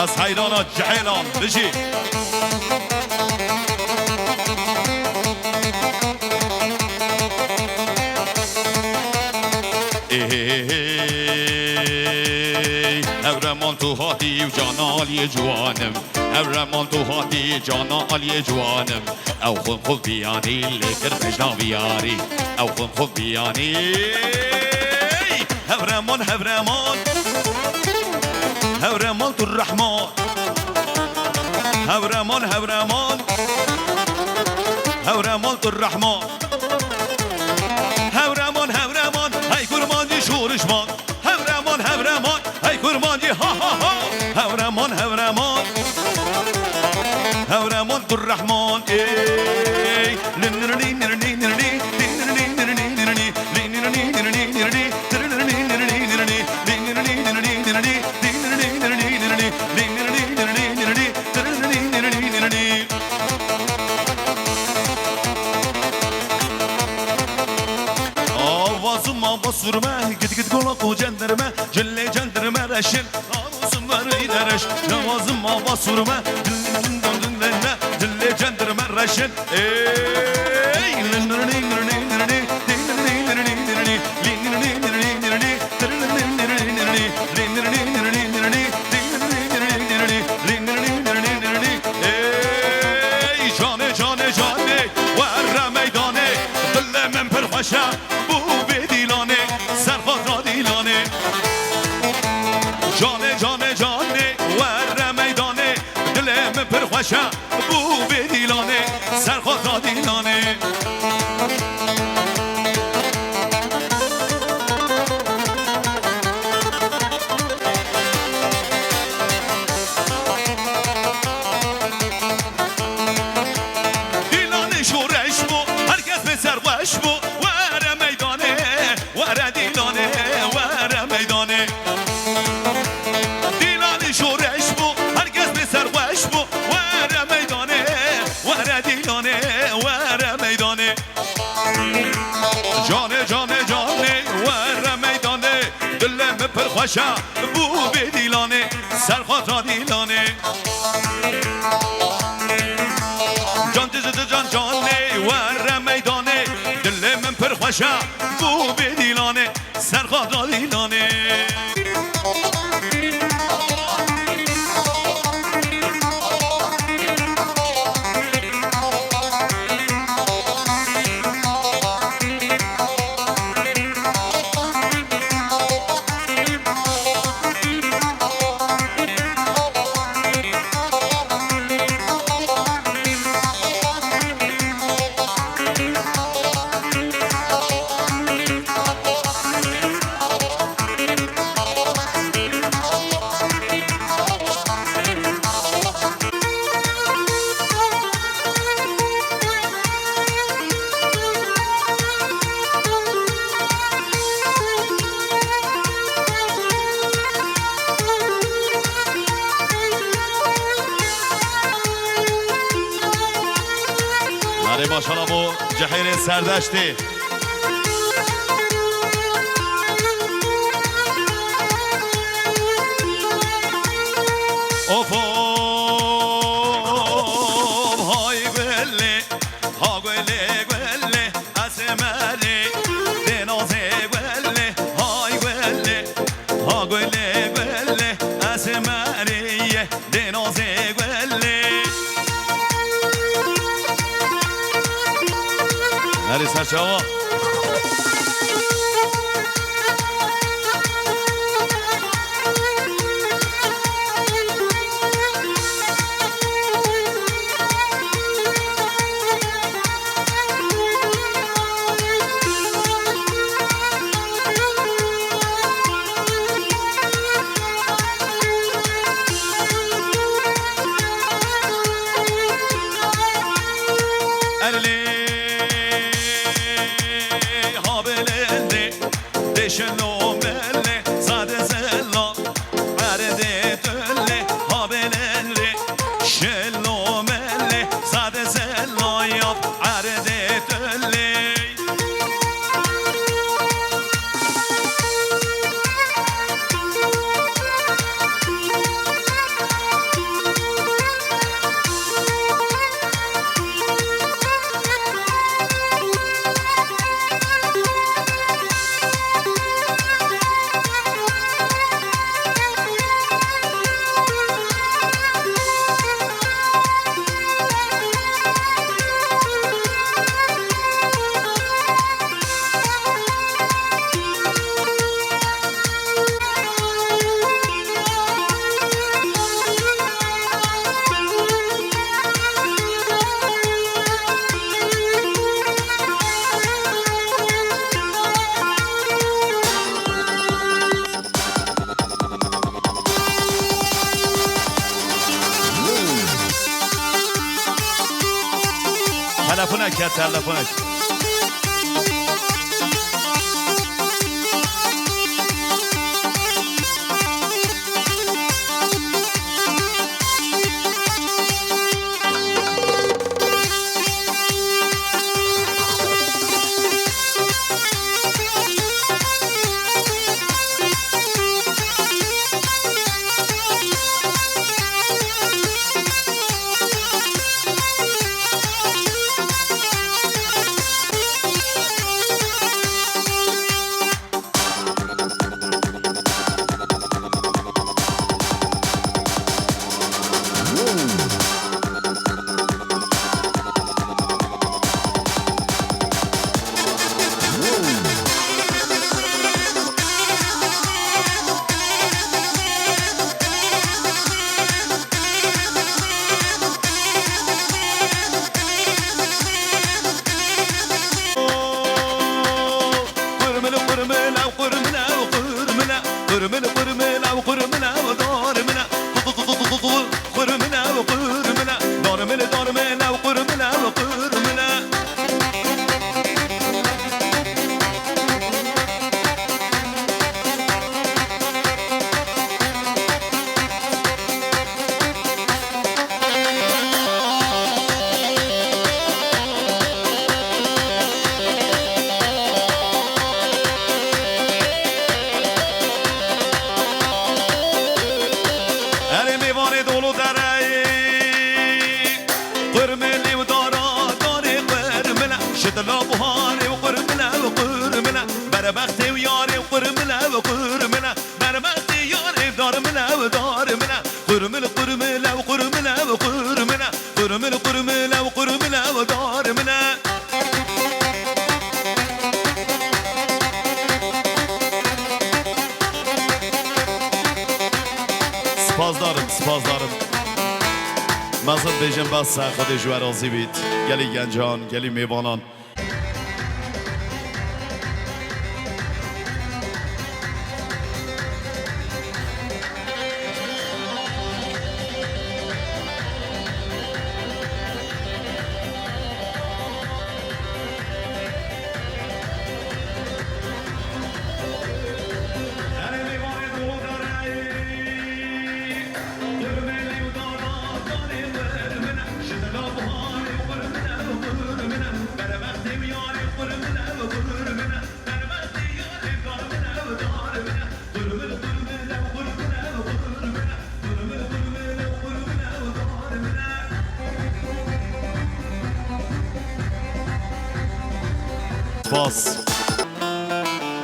از حیرانات جهیلان بجی هورمان تو هاتی و جانا علی جوانم هورمان تو هاتی جانا علی جوانم او خون خوب بیانی لکر بجنا بیاری او خون خوب بیانی هورمان هورمان هورمان تو الرحمن هورمان هورمان هورمان تو الرحمن هورمان هورمان هی kurmancı şuuruşman Hevreman hevreman hey kurmancı ha ha ha Hevreman hevreman Hevreman dur rahman ey Surma git git kola ko cenderme celle cenderme reşin namusum var ilereş namazım hava surma celle cenderme reşin ey cane cane cane verre meydane dille men perhaşa پرخوشم بو به دیلانه سرخواه دیلانه دیلانه شورش بو هرگز به سرخوش بو وره میدانه وره دیلانه وره میدانه دیلانه شورش بو هرگز به سرخوش بو جانه جانه جانه ور میدانه دلم پرخوشه بو به دیلانه سرخواه دیلانه جان جان جانه ور میدانه دلم پرخوشه بو به دیلانه سرخواه دیلانه ماشاءالله بو جهیر سردشتی اوف های گله ها گله گله اسمری دنازه گله های گله ها گله گله اسمری دنازه گله هری سرچاوا تلفونک که تلفونک سپاسدارم مزد بیجم بس خود جوه رازی بید گلی گنجان گلی میوانان سپاس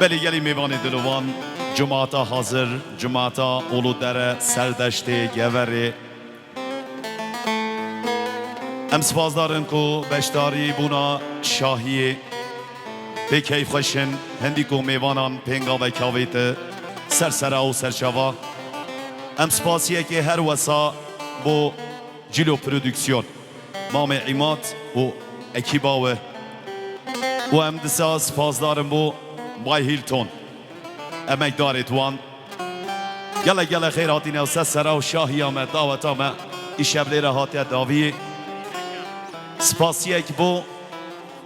بلی گلی میوانی دلوان جماعتا حاضر جماعتا اولو دره سردشتی گوری ام سپاس دارن که بشداری بونا شاهی به کیف خوشن هندی که میوانان پینگا و کاویت سرسرا و سرشوا ام سپاسیه که هر وسا بو جلو پرودکسیون مام عماد و اکیباوه و ام دسا سپاس دارم بو بای هیلتون امک دارید وان گله خیراتین او سرسرا و شاهی آمد دعوت آمد ایشبلی را هاتی داوی سپاسیه که بو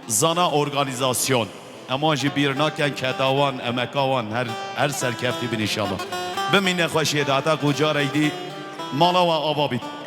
زانا ارگانیزاسیون اما جی بیر نکن که داوان امکاوان هر سرکفتی بین انشالله بمینه خوشی داتا کجا ریدی مالا و آبا بید